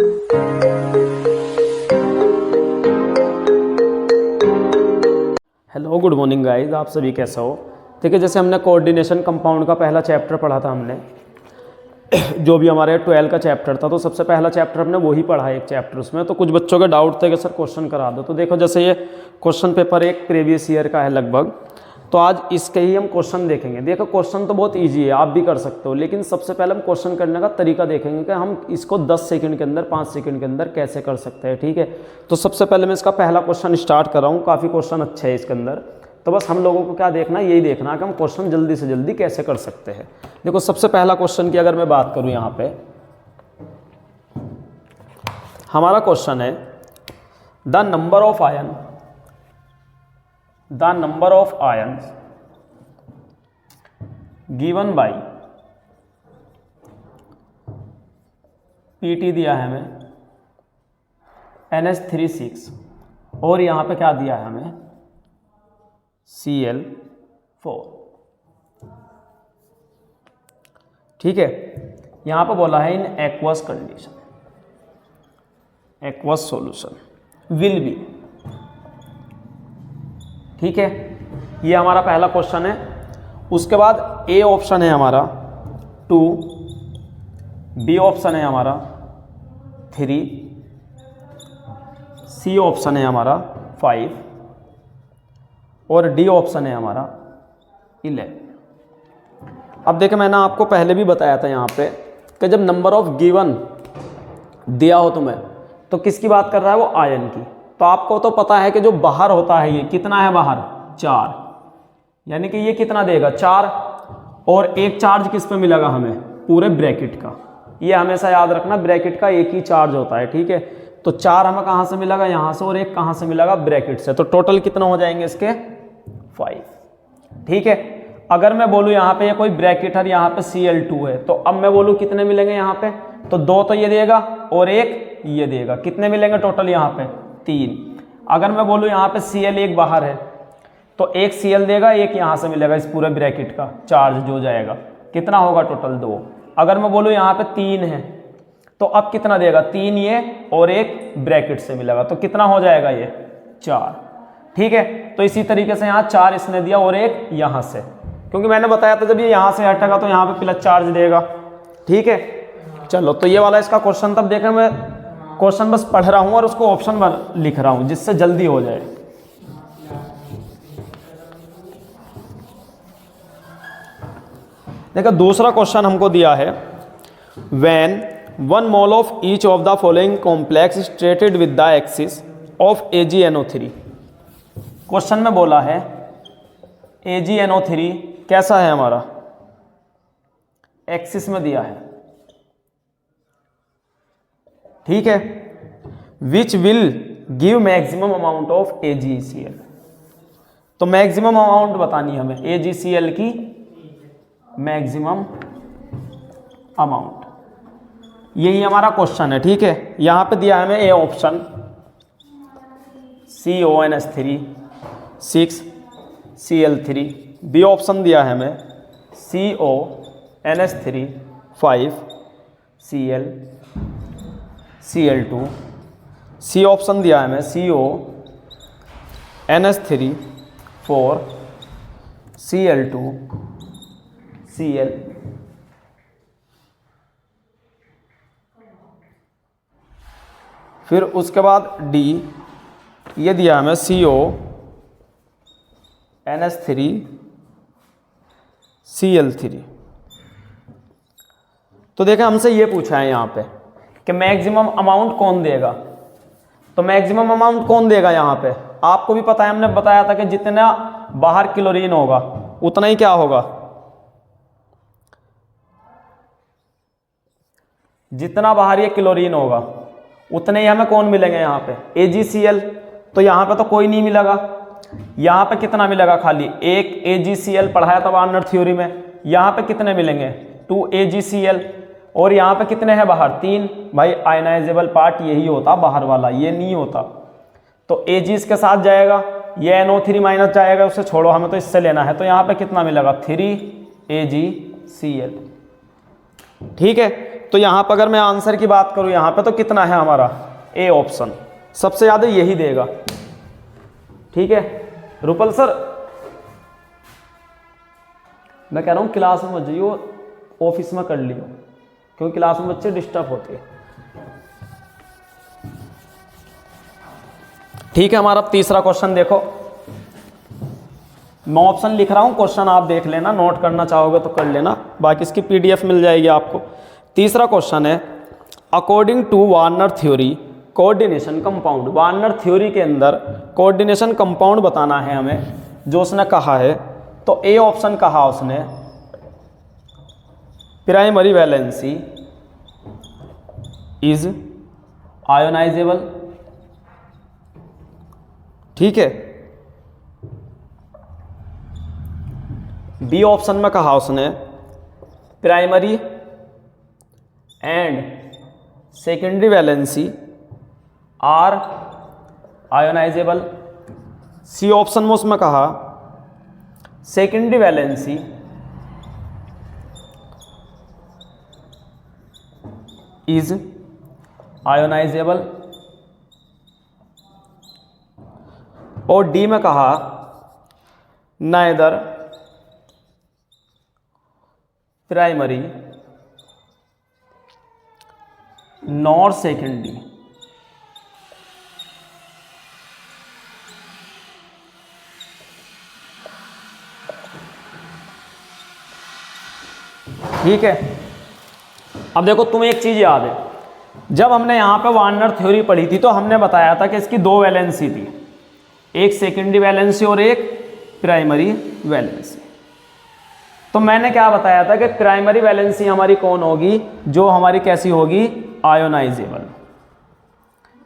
Hello good morning guys, आप सभी कैसे हो। ठीक है, जैसे हमने कोऑर्डिनेशन कंपाउंड का पहला चैप्टर पढ़ा था हमने जो भी हमारे 12 का चैप्टर था, तो सबसे पहला चैप्टर हमने वही पढ़ा है एक चैप्टर उसमें। तो कुछ बच्चों के डाउट थे कि सर क्वेश्चन करा दो। तो देखो, जैसे ये क्वेश्चन पेपर एक प्रीवियस ईयर का है लगभग, तो आज इसके ही हम क्वेश्चन देखेंगे। देखो क्वेश्चन तो बहुत ईजी है, आप भी कर सकते हो, लेकिन सबसे पहले हम क्वेश्चन करने का तरीका देखेंगे कि हम इसको 10 सेकंड के अंदर 5 सेकंड के अंदर कैसे कर सकते हैं। ठीक है, तो सबसे पहले मैं इसका पहला क्वेश्चन स्टार्ट कर रहा हूँ। काफ़ी क्वेश्चन अच्छे है इसके अंदर, तो बस हम लोगों को क्या देखना है, यही देखना कि हम क्वेश्चन जल्दी से जल्दी कैसे कर सकते हैं। देखो सबसे पहला क्वेश्चन की अगर मैं बात करूं, यहाँ पे हमारा क्वेश्चन है the number of ions given by PT दिया है हमें NH36 और यहाँ पे क्या दिया है हमें Cl4। ठीक है, यहां पे बोला है in aqueous condition, aqueous solution will be. ठीक है, ये हमारा पहला क्वेश्चन है। उसके बाद ए ऑप्शन है हमारा 2, बी ऑप्शन है हमारा 3, सी ऑप्शन है हमारा 5 और डी ऑप्शन है हमारा 11। अब देखिए, मैंने आपको पहले भी बताया था यहाँ पे कि जब नंबर ऑफ गिवन दिया हो तुम्हें, तो किसकी बात कर रहा है, वो आयन की। तो आपको तो पता है कि जो बाहर होता है, ये कितना है बाहर 4, यानी कि ये कितना देगा 4, और एक चार्ज किस पे मिलेगा हमें, पूरे ब्रैकेट का। ये हमेशा याद रखना, ब्रैकेट का एक ही चार्ज होता है। ठीक है, तो 4 हमें कहाँ से मिलेगा, यहाँ से, और एक कहाँ से मिलेगा, ब्रैकेट से। तो टोटल कितना हो जाएंगे इसके 5। ठीक है, अगर मैं बोलूँ यहाँ पे ये कोई ब्रैकेट है, यहाँ पे Cl2 है, तो अब मैं बोलूँ कितने मिलेंगे यहाँ पे, तो 2 तो ये देगा और एक ये देगा। कितने मिलेंगे टोटल यहाँ पे 3। अगर मैं बोलूँ यहाँ पे Cl एक बाहर है, तो एक Cl देगा, एक यहाँ से मिलेगा, इस पूरे ब्रैकेट का चार्ज जो जाएगा कितना होगा टोटल 2। अगर मैं बोलूँ यहाँ पे 3 है, तो अब कितना देगा, 3 ये और एक ब्रैकेट से मिलेगा, तो कितना हो जाएगा ये 4। ठीक है, तो इसी तरीके से यहाँ 4 इसने दिया और एक यहाँ से, क्योंकि मैंने बताया था जब ये यहाँ से हटेगा तो यहाँ पे प्लस चार्ज देगा। ठीक है, चलो, तो ये वाला इसका क्वेश्चन। तब देखें, मैं क्वेश्चन बस पढ़ रहा हूँ और उसको ऑप्शन लिख रहा हूँ जिससे जल्दी हो जाए। देखो दूसरा क्वेश्चन हमको दिया है, when 1 mole of each of the following complex striated with the axis of AgNO3। Question में बोला है AgNO3 कैसा है हमारा, एक्सिस में दिया है। ठीक है, which will give maximum amount of AgCl। तो मैक्सिमम अमाउंट बतानी है हमें AgCl की, मैक्सिमम अमाउंट, यही हमारा क्वेश्चन है। ठीक है, यहां पे दिया है हमें A option CONH3 6 Cl3, B option दिया है हमें CONH3 5 Cl2, सी ऑप्शन दिया है हमें CONH3 4 Cl2 Cl। फिर उसके बाद डी, ये दिया हमें CONH3 Cl3। तो देखिए, हमसे ये पूछा है यहाँ पे कि मैक्सिमम अमाउंट कौन देगा। तो मैक्सिमम अमाउंट कौन देगा यहाँ पे, आपको भी पता है, हमने बताया था कि जितना बाहर क्लोरीन होगा उतना ही क्या होगा, जितना बाहर ये क्लोरीन होगा उतने ही हमें कौन मिलेंगे यहाँ पे AgCl। तो यहाँ पे तो कोई नहीं मिलेगा, यहाँ पे कितना मिलेगा, खाली एक AgCl पढ़ाया था वार्नर थ्योरी में। यहाँ पे कितने मिलेंगे 2 AgCl, और यहाँ पे कितने हैं बाहर 3। भाई आयनाइजेबल पार्ट यही होता बाहर वाला, ये नहीं होता। तो Ag इसके साथ जाएगा, ये NO3 माइनस जाएगा, उसे छोड़ो, हमें तो इससे लेना है। तो यहाँ पे कितना मिलेगा 3 AgCl। ठीक है, तो यहाँ पर अगर मैं आंसर की बात करूँ यहाँ पे तो कितना है हमारा, ए ऑप्शन सबसे ज़्यादा यही देगा। ठीक है रुपल सर, मैं कह रहा हूँ क्लास में मत जाइयो, ऑफिस में कर लियो, क्योंकि क्लास में बच्चे डिस्टर्ब होते हैं। ठीक है, हमारा तीसरा क्वेश्चन देखो, मैं ऑप्शन लिख रहा हूं, क्वेश्चन आप देख लेना, नोट करना चाहोगे तो कर लेना, बाकी इसकी पीडीएफ मिल जाएगी आपको। तीसरा क्वेश्चन है, according to Werner theory coordination compound, Werner theory के अंदर कोऑर्डिनेशन कंपाउंड बताना है हमें, जो उसने कहा है। तो ए ऑप्शन कहा उसने, प्राइमरी वैलेंसी इज आयोनाइजेबल। ठीक है, बी ऑप्शन में कहा उसने primary and secondary valency are ionizable. C option में उसमें कहा सेकेंडरी वैलेंसी इज आयोनाइजेबल, और डी में कहा नाइदर प्राइमरी नॉर सेकेंडरी। ठीक है, अब देखो तुम्हें एक चीज याद है, जब हमने यहां पे वार्नर थ्योरी पढ़ी थी तो हमने बताया था कि इसकी दो वैलेंसी थी, एक सेकेंडरी वैलेंसी और एक प्राइमरी वैलेंसी। तो मैंने क्या बताया था कि प्राइमरी वैलेंसी हमारी कौन होगी, जो हमारी कैसी होगी, आयोनाइजेबल।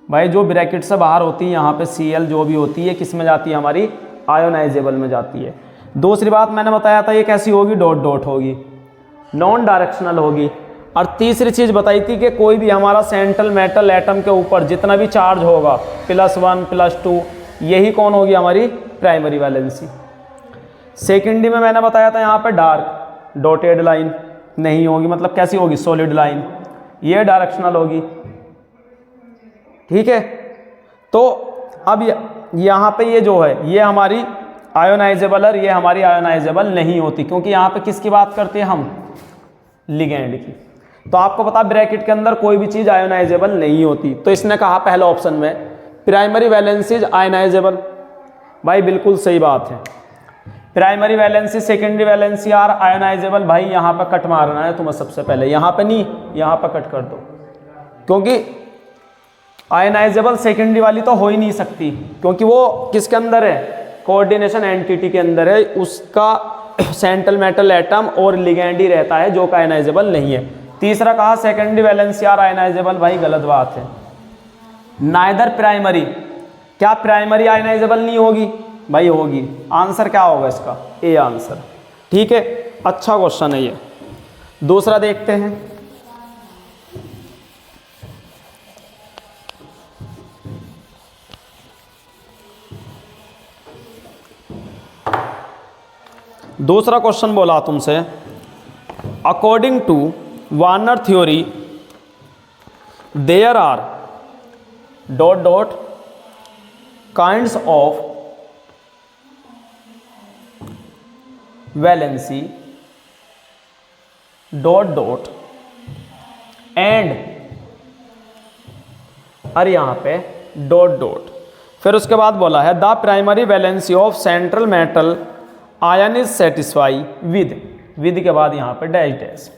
भाई जो ब्रैकेट से बाहर होती है यहाँ पे Cl जो भी होती है किस में जाती है, हमारी आयोनाइजेबल में जाती है। दूसरी बात मैंने बताया था ये कैसी होगी, डॉट डॉट होगी, नॉन डायरेक्शनल होगी। और तीसरी चीज़ बताई थी कि कोई भी हमारा सेंट्रल मेटल एटम के ऊपर जितना भी चार्ज होगा +1 +2, यही कौन होगी, हमारी प्राइमरी वैलेंसी। सेकेंडरी में मैंने बताया था यहाँ पे डार्क डॉटेड लाइन नहीं होगी, मतलब कैसी होगी, सॉलिड लाइन, ये डायरेक्शनल होगी। ठीक है, तो अब यहाँ पे ये जो है ये हमारी आयोनाइजेबल और ये हमारी आयोनाइजेबल नहीं होती, क्योंकि यहाँ पे किसकी बात करते हैं हम, लिगेंड की। तो आपको पता ब्रैकेट के अंदर कोई भी चीज़ आयोनाइजेबल नहीं होती। तो इसने कहा पहला ऑप्शन में प्राइमरी वैलेंसी आयोनाइजेबल, भाई बिल्कुल सही बात है। Primary valency secondary valency are ionizable, भाई यहाँ पर कट मारना है तुम्हें सबसे पहले, यहाँ पे नहीं, यहाँ पर कट कर दो, क्योंकि आयोनाइजेबल सेकेंडरी वाली तो हो ही नहीं सकती, क्योंकि वो किसके अंदर है, कोऑर्डिनेशन एंटिटी के अंदर है, उसका सेंट्रल मेटल एटम और लिगेंड ही रहता है जो का आयोनाइजेबल नहीं है। तीसरा कहा सेकेंडरी वैलेंसी आर आयोनाइजेबल, भाई गलत बात है। नाइदर प्राइमरी, क्या प्राइमरी आयोनाइजेबल नहीं होगी, भाई होगी। आंसर क्या होगा इसका, ए आंसर। ठीक है, अच्छा क्वेश्चन है ये। दूसरा देखते हैं, दूसरा क्वेश्चन बोला तुमसे, according to Werner theory there are dot dot kinds of valency dot dot and, अरे यहाँ पे डॉट डॉट, फिर उसके बाद बोला है the primary valency of central metal ion is satisfy with के बाद यहाँ पे डैश डैश।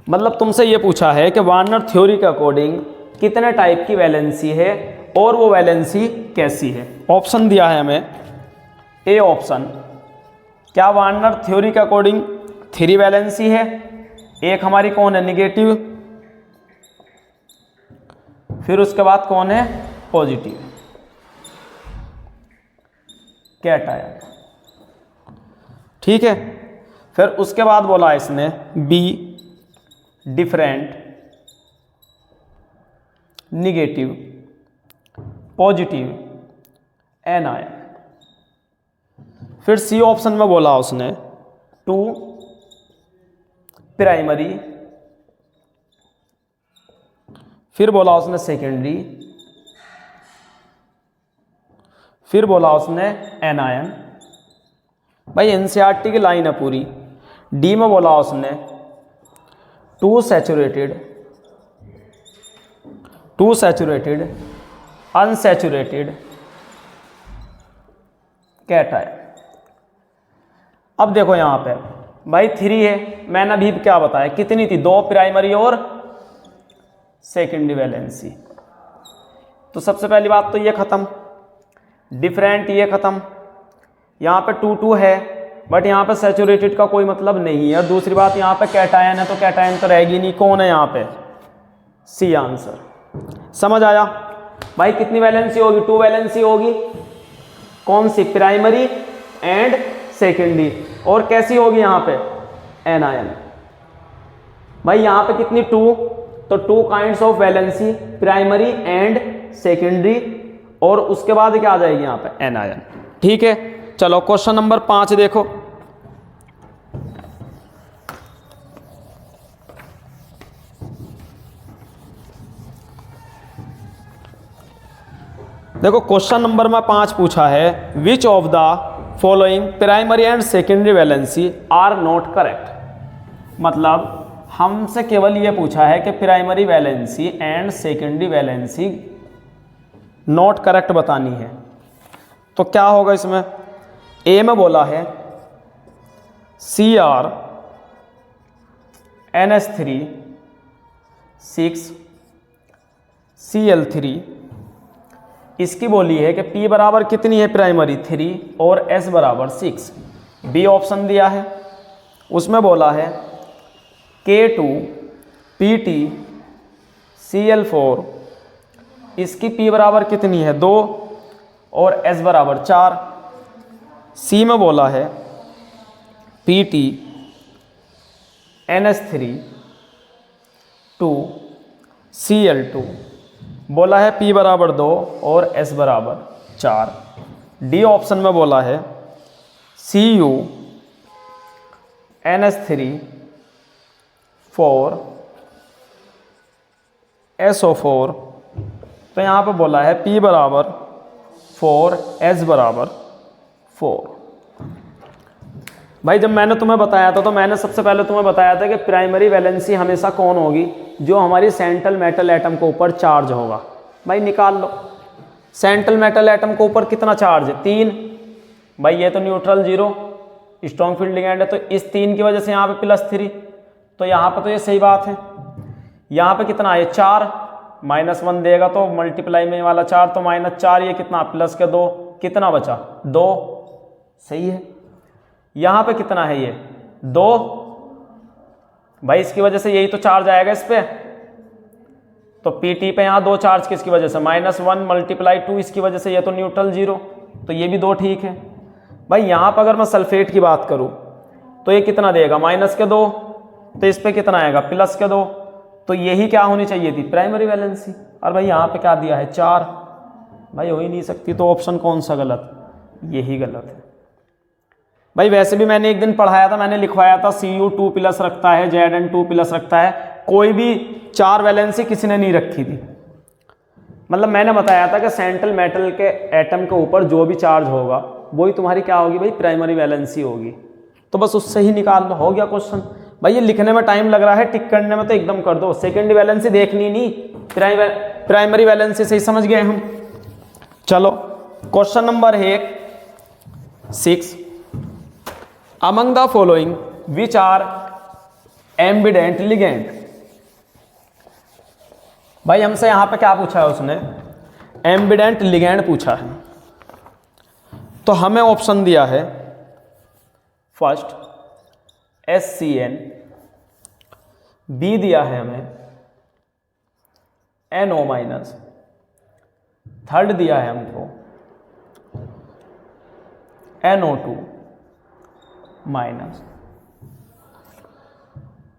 मतलब तुमसे ये पूछा है कि वार्नर थ्योरी के अकॉर्डिंग कितने टाइप की वैलेंसी है और वो वैलेंसी कैसी है। ऑप्शन दिया है हमें, ए ऑप्शन, क्या वार्नर थ्योरी के अकॉर्डिंग 3 वैलेंसी है, एक हमारी कौन है, निगेटिव, फिर उसके बाद कौन है, पॉजिटिव, कैट आयन। ठीक है, फिर उसके बाद बोला इसने B different, negative, positive, anion. फिर सी ऑप्शन में बोला उसने 2 प्राइमरी, फिर बोला उसने सेकेंडरी, फिर बोला उसने एनायन। भाई एनसीईआरटी की लाइन है पूरी। डी में बोला उसने टू सैचुरेटेड, अनसैचुरेटेड कैटायन। अब देखो यहां पे भाई 3 है, मैंने अभी क्या बताया कितनी थी, 2 प्राइमरी और सेकेंडरी वैलेंसी। तो सबसे पहली बात तो ये खत्म, डिफरेंट ये खत्म। यहाँ पे 2 है बट यहाँ पे सैचुरेटेड का कोई मतलब नहीं है। दूसरी बात यहाँ पे कैटायन है तो कैटायन तो रहेगी नहीं, कौन है यहाँ पे, सी आंसर। समझ आया भाई? कितनी वैलेंसी होगी, 2 वैलेंसी होगी। कौन सी, प्राइमरी एंड सेकेंडरी। और कैसी होगी यहाँ पे, एनायन। भाई यहाँ पे कितनी, 2, तो 2 kinds of valency, primary and secondary, और उसके बाद क्या आ जाएगी यहाँ पे, एनायन। ठीक है, चलो क्वेश्चन नंबर 5 देखो। देखो क्वेश्चन नंबर में 5 पूछा है, which of the following primary and secondary valency are not correct. मतलब हमसे केवल ये पूछा है कि primary valency and secondary valency not correct बतानी है। तो क्या होगा इसमें, ए में बोला है Cr NH3 6 Cl3, इसकी बोली है कि P बराबर कितनी है, प्राइमरी 3 और S बराबर 6। बी ऑप्शन दिया है, उसमें बोला है K2 PT Cl4, इसकी P बराबर कितनी है, 2 और S बराबर 4। सी में बोला है PT NH3 2 Cl2, बोला है P बराबर 2 और S बराबर 4। डी ऑप्शन में बोला है Cu NH3 4 SO4, तो यहाँ पे बोला है P बराबर 4 S बराबर 4। भाई जब मैंने तुम्हें बताया था तो मैंने सबसे पहले तुम्हें बताया था कि प्राइमरी वैलेंसी हमेशा कौन होगी, जो हमारी सेंट्रल मेटल एटम के ऊपर चार्ज होगा। भाई निकाल लो, सेंट्रल मेटल एटम के ऊपर कितना चार्ज है, 3। भाई ये तो न्यूट्रल 0, स्ट्रॉन्ग फील्ड लिगेंड है, तो इस 3 की वजह से यहाँ पे +3, तो यहाँ पे तो ये सही बात है। यहाँ पे कितना है, 4, -1 देगा तो मल्टीप्लाई में वाला 4, तो -4, ये कितना प्लस के 2, कितना बचा 2, सही है। यहाँ पे कितना है, ये 2, भाई इसकी वजह से यही तो चार्ज आएगा इस पे, तो PT पे यहाँ 2 चार्ज किसकी वजह से, -1 × 2, इसकी वजह से ये तो न्यूट्रल 0, तो ये भी 2 ठीक है। भाई यहाँ पर अगर मैं सल्फेट की बात करूँ तो ये कितना देगा, -2, तो इस पे कितना आएगा, +2, तो यही क्या होनी चाहिए थी, प्राइमरी वैलेंसी। और भाई यहाँ पे क्या दिया है, 4, भाई हो ही नहीं सकती, तो ऑप्शन कौन सा गलत, यही गलत है। भाई वैसे भी मैंने एक दिन पढ़ाया था, मैंने लिखवाया था Cu 2+ रखता है, Zn 2+ रखता है, कोई भी 4 वैलेंसी किसी ने नहीं रखी थी। मतलब मैंने बताया था कि सेंट्रल मेटल के एटम के ऊपर जो भी चार्ज होगा वही तुम्हारी क्या होगी, भाई प्राइमरी वैलेंसी होगी। तो बस उससे ही निकाल लो, हो गया क्वेश्चन। भाई ये लिखने में टाइम लग रहा है, टिक करने में तो एकदम कर दो। सेकेंडरी वैलेंसी देखनी नहीं, प्राइमरी वैलेंसी से ही समझ गए हम। चलो question number 6, among the following which are ambident ligand. भाई हमसे यहां पे क्या पूछा है उसने, एम्बिडेंट लिगेंड पूछा है। तो हमें ऑप्शन दिया है फर्स्ट SCN, बी दिया है हमें NO-, थर्ड दिया है हमको NO2-,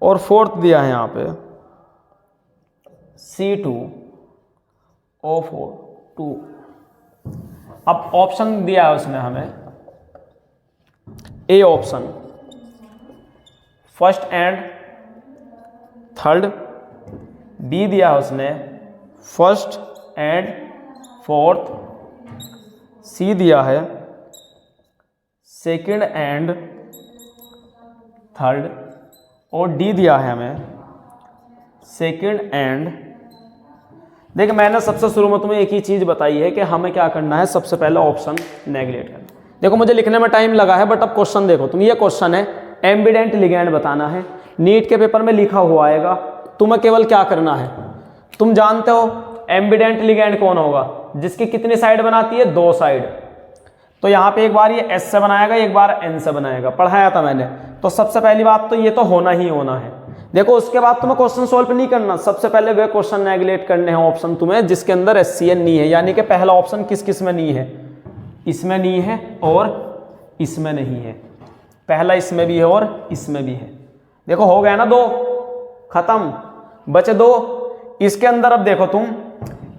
और फोर्थ दिया है यहाँ पे C2O4 2। अब ऑप्शन दिया है उसने हमें A option, first and third, B दिया है उसने फर्स्ट एंड फोर्थ, सी दिया है सेकंड एंड थर्ड, और डी दिया है हमें सेकंड एंड। देखिए मैंने सबसे शुरू में तुम्हें एक ही चीज़ बताई है कि हमें क्या करना है, सबसे पहले ऑप्शन नेगलेक्ट करना। देखो मुझे लिखने में टाइम लगा है, बट अब क्वेश्चन देखो तुम, ये क्वेश्चन है एम्बिडेंट लिगैंड बताना है, नीट के पेपर में लिखा हुआ आएगा। तुम्हें केवल क्या करना है, तुम जानते हो एम्बिडेंट लिगैंड कौन होगा, जिसकी कितनी साइड बनाती है, 2 साइड। तो यहाँ पे एक बार ये S से बनाएगा, एक बार N से बनाएगा, पढ़ाया था मैंने। तो सबसे पहली बात तो ये तो होना ही होना है। देखो उसके बाद तुम्हें क्वेश्चन सोल्व नहीं करना, सबसे पहले वे क्वेश्चन नेगलेक्ट करने हैं ऑप्शन तुम्हें जिसके अंदर SCN नहीं है, यानी कि पहला ऑप्शन किस किस में नहीं है, इसमें नहीं है और इसमें नहीं है, पहला इसमें भी है और इसमें भी है। देखो हो गया ना 2, खत्म, बचे 2। इसके अंदर अब देखो तुम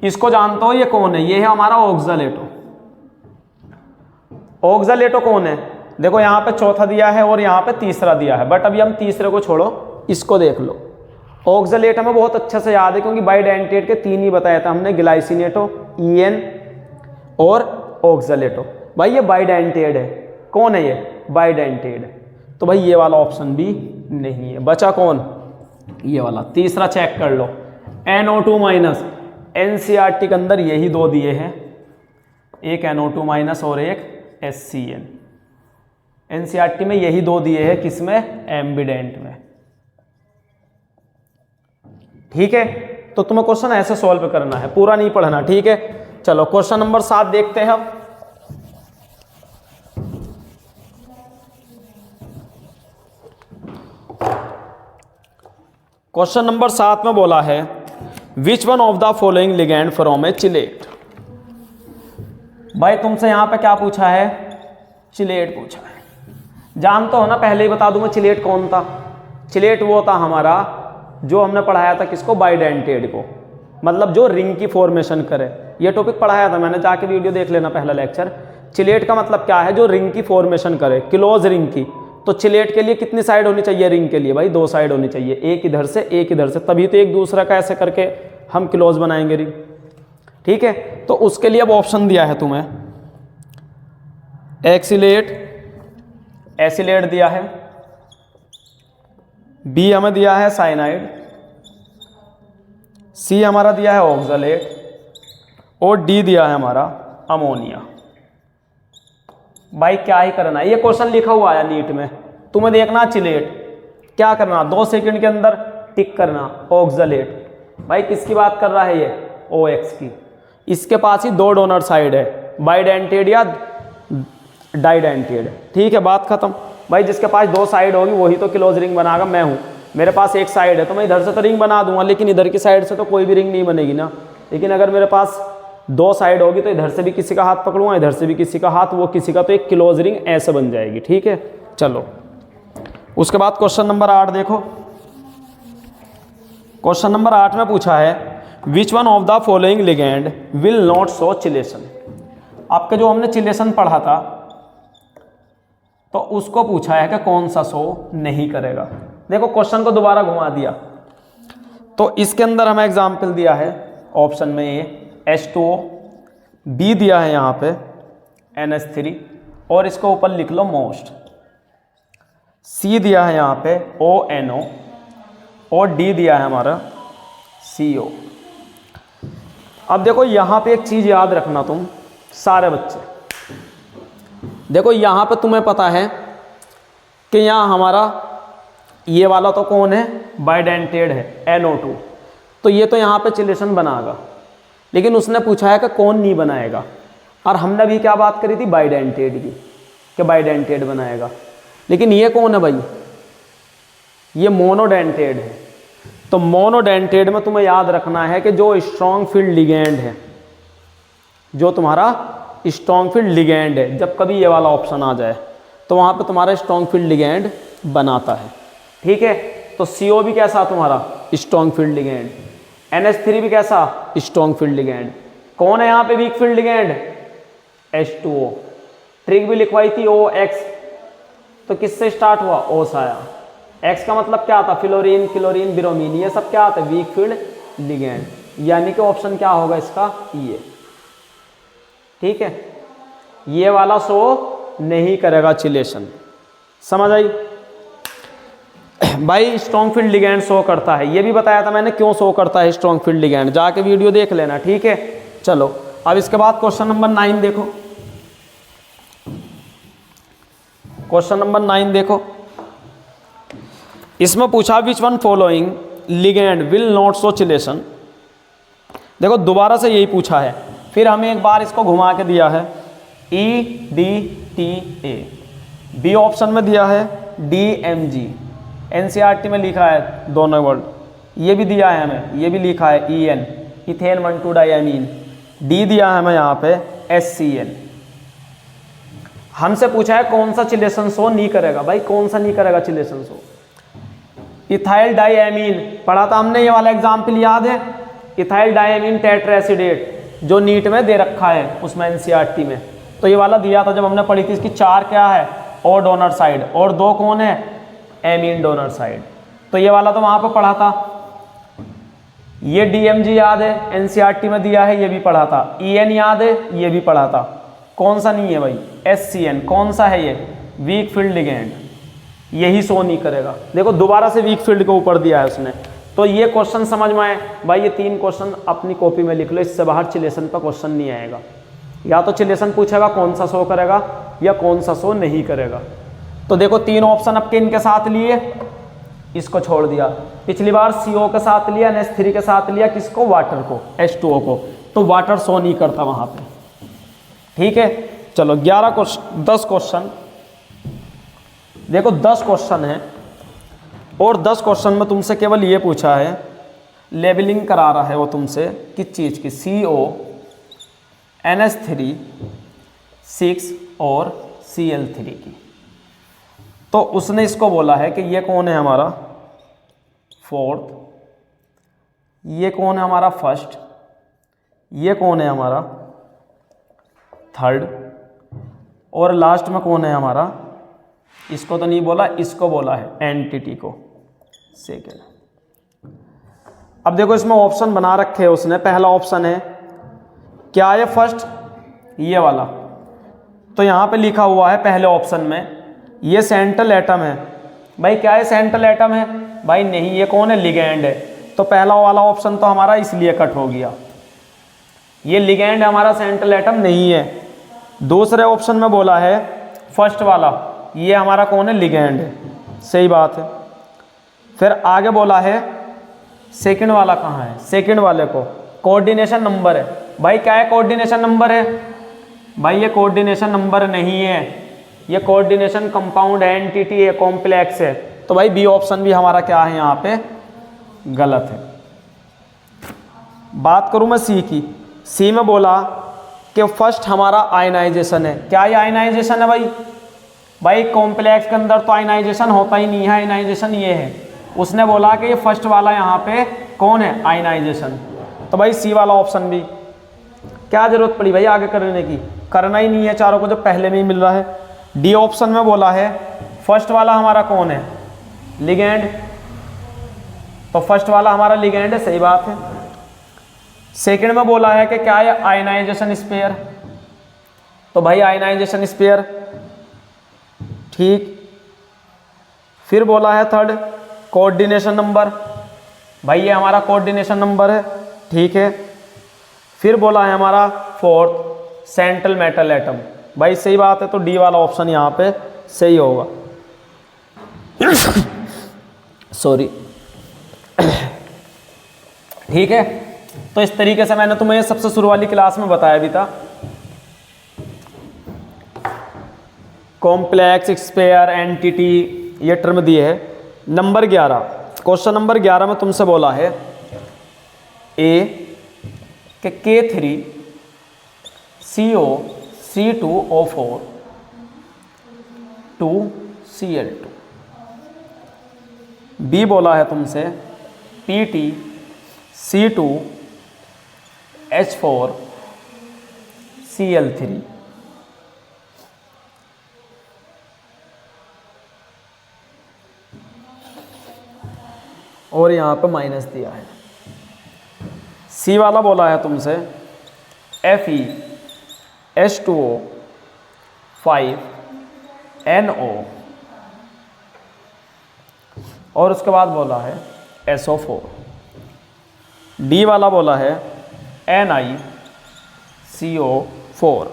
इसको जानते हो, ये कौन है, ये है हमारा ऑक्सलेटो। ऑक्सलेटो कौन है, देखो यहाँ पे चौथा दिया है और यहाँ पे तीसरा दिया है, बट अभी हम तीसरे को छोड़ो, इसको देख लो। ऑक्सलेट हमें बहुत अच्छे से याद है क्योंकि बाइडेंटेट के 3 ही बताया था हमने, ग्लाइसिनेटो, EN और ऑक्सलेटो। भाई ये बाइडेंटेड है, कौन है ये, बाइडेंटेड। तो भाई ये वाला ऑप्शन भी नहीं है, बचा कौन, ये वाला। तीसरा चेक कर लो, NO2 माइनस, NCERT के अंदर यही 2 दिए हैं, एक NO2 माइनस और एक SCN। NCERT में यही 2 दिए हैं, किसमें, एम्बिडेंट में। ठीक है, तो तुम्हें क्वेश्चन ऐसे सॉल्व करना है, पूरा नहीं पढ़ना, ठीक है। चलो क्वेश्चन नंबर 7 देखते हैं अब। क्वेश्चन नंबर 7 में बोला है which one of the following ligand from A chelate. भाई तुमसे यहां पे क्या पूछा है, चिलेट पूछा है। जानते हो ना, पहले ही बता दूं मैं चिलेट कौन था। चिलेट वो था हमारा जो हमने पढ़ाया था, किसको, बाइडेंटेड को, मतलब जो रिंग की फॉर्मेशन करे। ये टॉपिक पढ़ाया था मैंने, जाके वीडियो देख लेना पहला लेक्चर। चिलेट का मतलब क्या है, जो रिंग की फॉर्मेशन करे, क्लोज रिंग की। तो चिलेट के लिए कितनी साइड होनी चाहिए रिंग के लिए, भाई 2 साइड होनी चाहिए, एक इधर से एक इधर से, तभी तो एक दूसरा का ऐसे करके हम क्लोज बनाएंगे रिंग। ठीक है, तो उसके लिए अब ऑप्शन दिया है तुम्हें, एक्सिलेट, एसिलेट दिया है, बी हमें दिया है साइनाइड, सी हमारा दिया है ऑक्सलेट, और डी दिया है हमारा अमोनिया। भाई क्या ही करना है, ये क्वेश्चन लिखा हुआ आया नीट में, तुम्हें देखना चिलेट, क्या करना, 2 सेकंड के अंदर टिक करना, ऑक्सलेट। भाई किसकी बात कर रहा है ये, OX की। इसके पास ही 2 डोनर साइड है, बाइडेंटेड या डाइडेंटेड। ठीक है, बात खत्म। भाई जिसके पास 2 साइड होगी वही तो क्लोज रिंग बनाएगा। मैं हूँ, मेरे पास एक साइड है तो मैं इधर से तो रिंग बना दूंगा, लेकिन इधर की साइड से तो कोई भी रिंग नहीं बनेगी ना। लेकिन अगर मेरे पास 2 साइड होगी तो इधर से भी किसी का हाथ पकड़ूंगा, इधर से भी किसी का हाथ, वो किसी का, तो एक क्लोज रिंग ऐसे बन जाएगी। ठीक है, चलो उसके बाद क्वेश्चन नंबर 8 देखो। क्वेश्चन नंबर 8 में पूछा है which one of the following ligand will not show chelation. आपके जो हमने चिलेशन पढ़ा था तो उसको पूछा है कि कौन सा शो नहीं करेगा। देखो क्वेश्चन को दोबारा घुमा दिया, तो इसके अंदर हमें एग्जाम्पल दिया है ऑप्शन में ए H2O, बी दिया है यहाँ पे NH3, और इसको ऊपर लिख लो मोस्ट, सी दिया है यहाँ पे ONO, और डी दिया है हमारा CO। अब देखो यहाँ पे एक चीज़ याद रखना तुम सारे बच्चे, देखो यहाँ पे तुम्हें पता है कि यहाँ हमारा ये वाला तो कौन है, बाइडेंटेड है, NO2, तो ये तो यहाँ पे चिलेशन बनाएगा। लेकिन उसने पूछा है कि कौन नहीं बनाएगा, और हमने भी क्या बात करी थी, बाइडेंटेड की, कि बाइडेंटेड बनाएगा। लेकिन ये कौन है भाई, ये मोनोडेंटेड है। तो मोनोडेंटेड में तुम्हें याद रखना है कि जो स्ट्रॉन्ग फील्ड लिगैंड है, जो तुम्हारा स्ट्रॉन्ग फील्ड लिगैंड है, जब कभी ये वाला ऑप्शन आ जाए तो वहाँ पे तुम्हारा स्ट्रॉन्ग फील्ड लिगैंड बनाता है। ठीक है, तो CO भी कैसा तुम्हारा स्ट्रॉन्ग फील्ड लिगैंड, NH3 भी कैसा स्ट्रॉन्ग फील्ड लिगैंड। कौन है यहाँ पे weak field ligand, H2O। Trick भी लिखवाई थी OX, तो किससे स्टार्ट हुआ, O से आया। एक्स का मतलब क्या आता, फ्लोरीन, क्लोरीन, ब्रोमीन, ये सब क्या आता है, वीक फील्ड लिगेंड, यानी कि ऑप्शन क्या होगा इसका, ये। ठीक है, ये वाला शो नहीं करेगा चिलेशन, समझ आई भाई। स्ट्रॉन्ग फील्ड लिगेंड शो करता है, ये भी बताया था मैंने क्यों शो करता है स्ट्रॉन्ग फील्ड लिगेंड, जाके वीडियो देख लेना। ठीक है, चलो अब इसके बाद क्वेश्चन नंबर 9 देखो। क्वेश्चन नंबर 9 देखो, इसमें पूछा which one following ligand will not show chelation. देखो दोबारा से यही पूछा है, फिर हमें एक बार इसको घुमा के दिया है EDTA, बी ऑप्शन में दिया है DMG, NCERT में लिखा है दोनों वर्ड, ये भी दिया है हमें, ये भी लिखा है EN, इथेन 1,2 डायमीन, डी दिया है हमें यहाँ पे SCN। हमसे पूछा है कौन सा चिलेशन शो नहीं करेगा, भाई कौन सा नहीं करेगा चिलेशन शो, इथाइल डाइएमीन, पढ़ा था हमने, ये वाला एग्जाम्पल याद है, इथाइल डाइएमीन टेट्राएसिडेट जो नीट में दे रखा है उसमें NCERT में, तो ये वाला दिया था जब हमने पढ़ी थी। इसकी 4 क्या है, और डोनर साइड, और 2 कौन है, एमीन डोनर साइड, तो ये वाला तो वहां पर पढ़ा था। ये DMG याद है, NCERT में दिया है, ये भी पढ़ा था। EN याद है, ये भी पढ़ा था। कौन सा नहीं है भाई, SCN, कौन सा है ये, वीक फील्ड लिगेंड, यही शो नहीं करेगा। देखो दोबारा से वीक फील्ड के ऊपर दिया है उसने, तो ये क्वेश्चन समझ में आए भाई, ये 3 क्वेश्चन अपनी कॉपी में लिख लो, इससे बाहर चिलेशन पर क्वेश्चन नहीं आएगा। या तो चिलेशन पूछेगा कौन सा शो करेगा या कौन सा शो नहीं करेगा। तो देखो 3 ऑप्शन अब किन के साथ लिए, इसको छोड़ दिया, पिछली बार CO के साथ लिया, NH3 के साथ लिया, किसको, वाटर को, H2O को, तो वाटर शो नहीं करता वहां पे। ठीक है, चलो 10 क्वेश्चन, देखो 10 क्वेश्चन है, और 10 क्वेश्चन में तुमसे केवल ये पूछा है, लेबलिंग करा रहा है वो तुमसे किस चीज़ की, CO, NH3, 6 और Cl3 की। तो उसने इसको बोला है कि ये कौन है हमारा 4th, ये कौन है हमारा 1st, ये कौन है हमारा 3rd, और लास्ट में कौन है हमारा, इसको तो नहीं बोला, इसको बोला है एंटिटी को 2nd। अब देखो इसमें ऑप्शन बना रखे हैं उसने, पहला ऑप्शन है क्या है, 1st, ये वाला, तो यहाँ पे लिखा हुआ है पहले ऑप्शन में ये सेंट्रल एटम है। भाई क्या है, सेंट्रल एटम है, भाई नहीं, ये कौन है, लिगेंड है, तो पहला वाला ऑप्शन तो हमारा इसलिए कट हो गया, ये लिगेंड हमारा सेंट्रल एटम नहीं है। दूसरे ऑप्शन में बोला है 1st वाला, ये हमारा कौन है, लिगेंड है, सही बात है। फिर आगे बोला है 2nd वाला कहाँ है, 2nd वाले को कोऑर्डिनेशन नंबर है। भाई क्या है, कोऑर्डिनेशन नंबर है, भाई ये कोऑर्डिनेशन नंबर नहीं है, ये कोऑर्डिनेशन कंपाउंड एंटिटी है, कॉम्प्लेक्स है, तो भाई बी ऑप्शन भी हमारा क्या है यहाँ पे, गलत है। बात करूँ मैं C की, C में बोला कि 1st हमारा आयनाइजेशन है। क्या ये आयनाइजेशन है भाई, भाई कॉम्प्लेक्स के अंदर तो आयनाइजेशन होता ही नहीं है, आयनाइजेशन ये है। उसने बोला कि ये 1st वाला यहाँ पे कौन है, आयनाइजेशन, तो भाई C वाला ऑप्शन भी, क्या जरूरत पड़ी भाई आगे करने की, करना ही नहीं है चारों को, जो पहले में ही मिल रहा है। D ऑप्शन में बोला है 1st वाला हमारा कौन है, लिगेंड, तो 1st वाला हमारा लिगेंड है, सही बात है। 2nd में बोला है कि क्या है, आयनाइजेशन स्पेयर, तो भाई आयनाइजेशन स्पेयर, ठीक। फिर बोला है 3rd कोऑर्डिनेशन नंबर, भाई ये हमारा कोऑर्डिनेशन नंबर है, ठीक है। फिर बोला है हमारा 4th सेंट्रल मेटल एटम, भाई सही बात है, तो डी वाला ऑप्शन यहाँ पे सही होगा। सॉरी, ठीक है। तो इस तरीके से मैंने तुम्हें सबसे शुरू वाली क्लास में बताया भी था, कॉम्प्लेक्स, स्पेयर, एंटिटी, ये टर्म दिए है। नंबर 11, क्वेश्चन नंबर 11 में तुमसे बोला है ए कि K3CO C2O4 2Cl2, बी बोला है तुमसे PtC2H4 Cl3। और यहाँ पे माइनस दिया है। सी वाला बोला है तुमसे FeH2O 5NO और उसके बाद बोला है SO4। डी वाला बोला है NiCO4।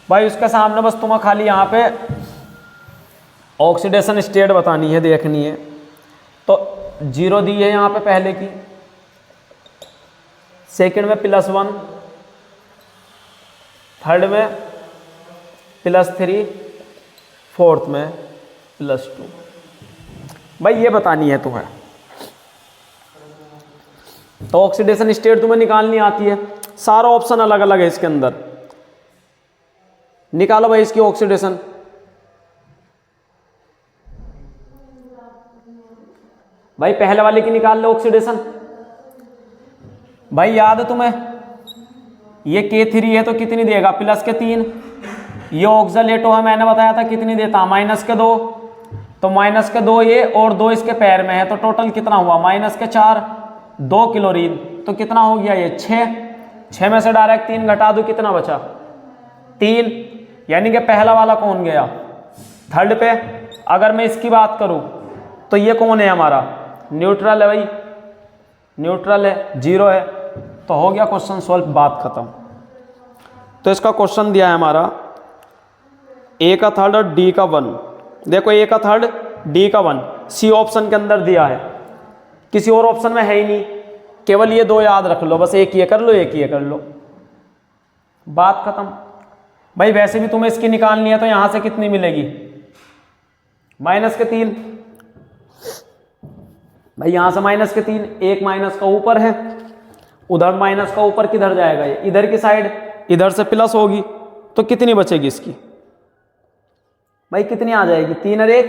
भाई उसके सामने बस तुम्हें खाली यहाँ पे ऑक्सीडेशन स्टेट बतानी है, देखनी है। तो 0 दी है यहाँ पे पहले की, सेकंड में +1, थर्ड में +3, फोर्थ में +2। भाई ये बतानी है तुम्हें। तो ऑक्सीडेशन स्टेट तुम्हें निकालनी आती है, सारा ऑप्शन अलग अलग है इसके अंदर। निकालो भाई इसकी ऑक्सीडेशन। भाई पहले वाले की निकाल लो ऑक्सीडेशन। भाई याद है तुम्हें, ये K3 है तो कितनी देगा, +3। ये ऑक्सीलेटो है, मैंने बताया था कितनी देता, -2। तो -2 ये और 2 इसके पैर में है, तो टोटल कितना हुआ, -4, 2 क्लोरीन। तो कितना हो गया ये 6 में से डायरेक्ट 3 घटा दो, कितना बचा 3। यानी कि पहला वाला कौन गया, थर्ड पे। अगर मैं इसकी बात करूं तो ये कौन है हमारा, न्यूट्रल है भाई, न्यूट्रल है, 0 है। तो हो गया क्वेश्चन सॉल्व, बात खत्म। तो इसका क्वेश्चन दिया है हमारा A का थर्ड और D का 1। देखो A का थर्ड, D का 1 सी ऑप्शन के अंदर दिया है, किसी और ऑप्शन में है ही नहीं। केवल ये 2 याद रख लो, बस एक ये कर लो, एक ये कर लो, बात खत्म। भाई वैसे भी तुम्हें इसकी निकालनी है, तो यहां से कितनी मिलेगी, -3। भाई यहां से -3, एक माइनस का ऊपर है, उधर माइनस का ऊपर किधर जाएगा, ये इधर की साइड, इधर से प्लस होगी, तो कितनी बचेगी इसकी, भाई कितनी आ जाएगी, 3 और 1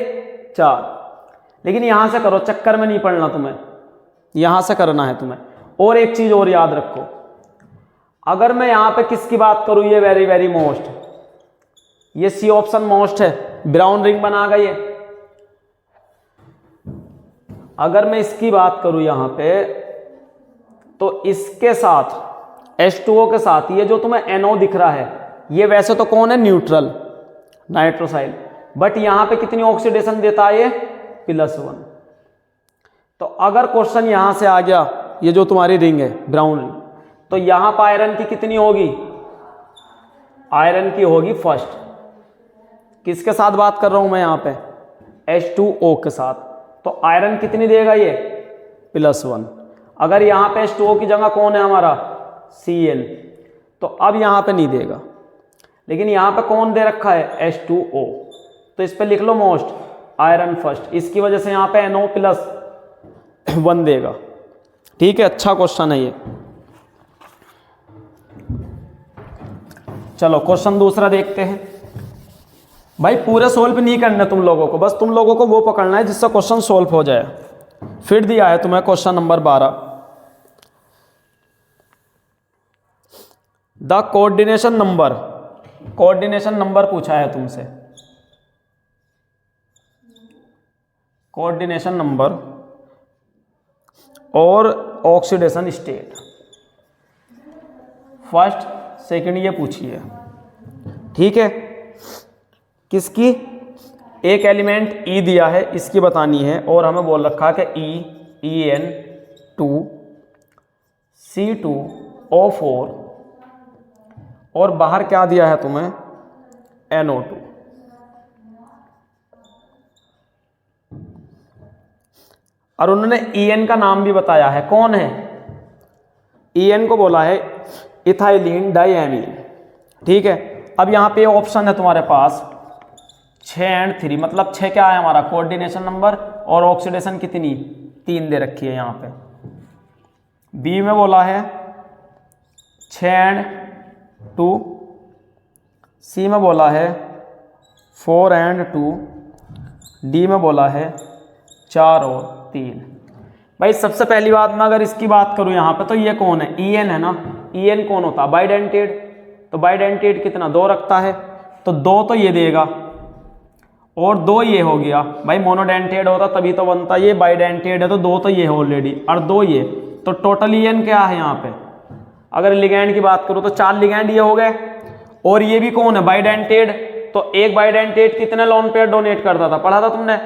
4। लेकिन यहां से करो, चक्कर में नहीं पड़ना तुम्हें, यहां से करना है तुम्हें। और एक चीज और याद रखो, अगर मैं यहां पे किसकी बात करूं, ये वेरी वेरी मोस्ट, ये सी ऑप्शन मोस्ट है, ब्राउन रिंग बना गई है। अगर मैं इसकी बात करूं यहां पे, तो इसके साथ H2O के साथ ये जो तुम्हें NO दिख रहा है, ये वैसे तो कौन है, न्यूट्रल, नाइट्रोसाइल, बट यहां पे कितनी ऑक्सीडेशन देता है ये, +1। तो अगर क्वेश्चन यहां से आ गया, ये जो तुम्हारी रिंग है ब्राउन रिंग, तो यहां पर आयरन की कितनी होगी, आयरन की होगी फर्स्ट। किसके साथ बात कर रहा हूं मैं यहां पे, H2O के साथ। तो आयरन कितनी देगा ये, +1। अगर यहां पे H2O की जगह कौन है हमारा, Cl, तो अब यहां पे नहीं देगा। लेकिन यहां पे कौन दे रखा है, H2O, तो इस पे लिख लो मोस्ट, आयरन फर्स्ट। इसकी वजह से यहां पे NO+1 देगा। ठीक है, अच्छा क्वेश्चन है ये। चलो क्वेश्चन दूसरा देखते हैं। भाई पूरे सोल्व नहीं करना तुम लोगों को, बस तुम लोगों को वो पकड़ना है जिससे क्वेश्चन सोल्व हो जाए। फिर दिया है तुम्हें question number 12, the coordination number, coordination number पूछा है तुमसे, कोऑर्डिनेशन नंबर और ऑक्सीडेशन स्टेट, फर्स्ट सेकंड ये पूछी है। ठीक है, किसकी, एक एलिमेंट E दिया है, इसकी बतानी है, और हमें बोल रखा है कि EN2C2O4, और बाहर क्या दिया है तुम्हें, NO2। और उन्होंने EN का नाम भी बताया है, कौन है, EN को बोला है इथाइलिन डाइएमीन। ठीक है, अब यहां पे ऑप्शन है तुम्हारे पास 6 और 3, मतलब 6 क्या है हमारा कोऑर्डिनेशन नंबर, और ऑक्सीडेशन कितनी 3 दे रखी है यहाँ पे। बी में बोला है 6 और 2, सी में बोला है 4 और 2, डी में बोला है 4 और 3। भाई सबसे पहली बात मैं अगर इसकी बात करूं यहाँ पे, तो ये कौन है, EN है ना। EN कौन होता है, बाइडेंटेड, तो बाइडेंटेड कितना 2 रखता है, तो 2 तो ये देगा, और 2 ये हो गया। भाई मोनोडेंटेड होता तभी तो बनता, ये बाइडेंटेड है तो 2 तो ये है ऑलरेडी और 2 ये, तो टोटल EN क्या है यहाँ पे? अगर लिगैंड की बात करूँ तो 4 लिगैंड ये हो गए, और ये भी कौन है? बाइडेंटेड। तो एक बाइडेंटेड कितने लोन पेयर डोनेट करता था, पढ़ा था तुमने?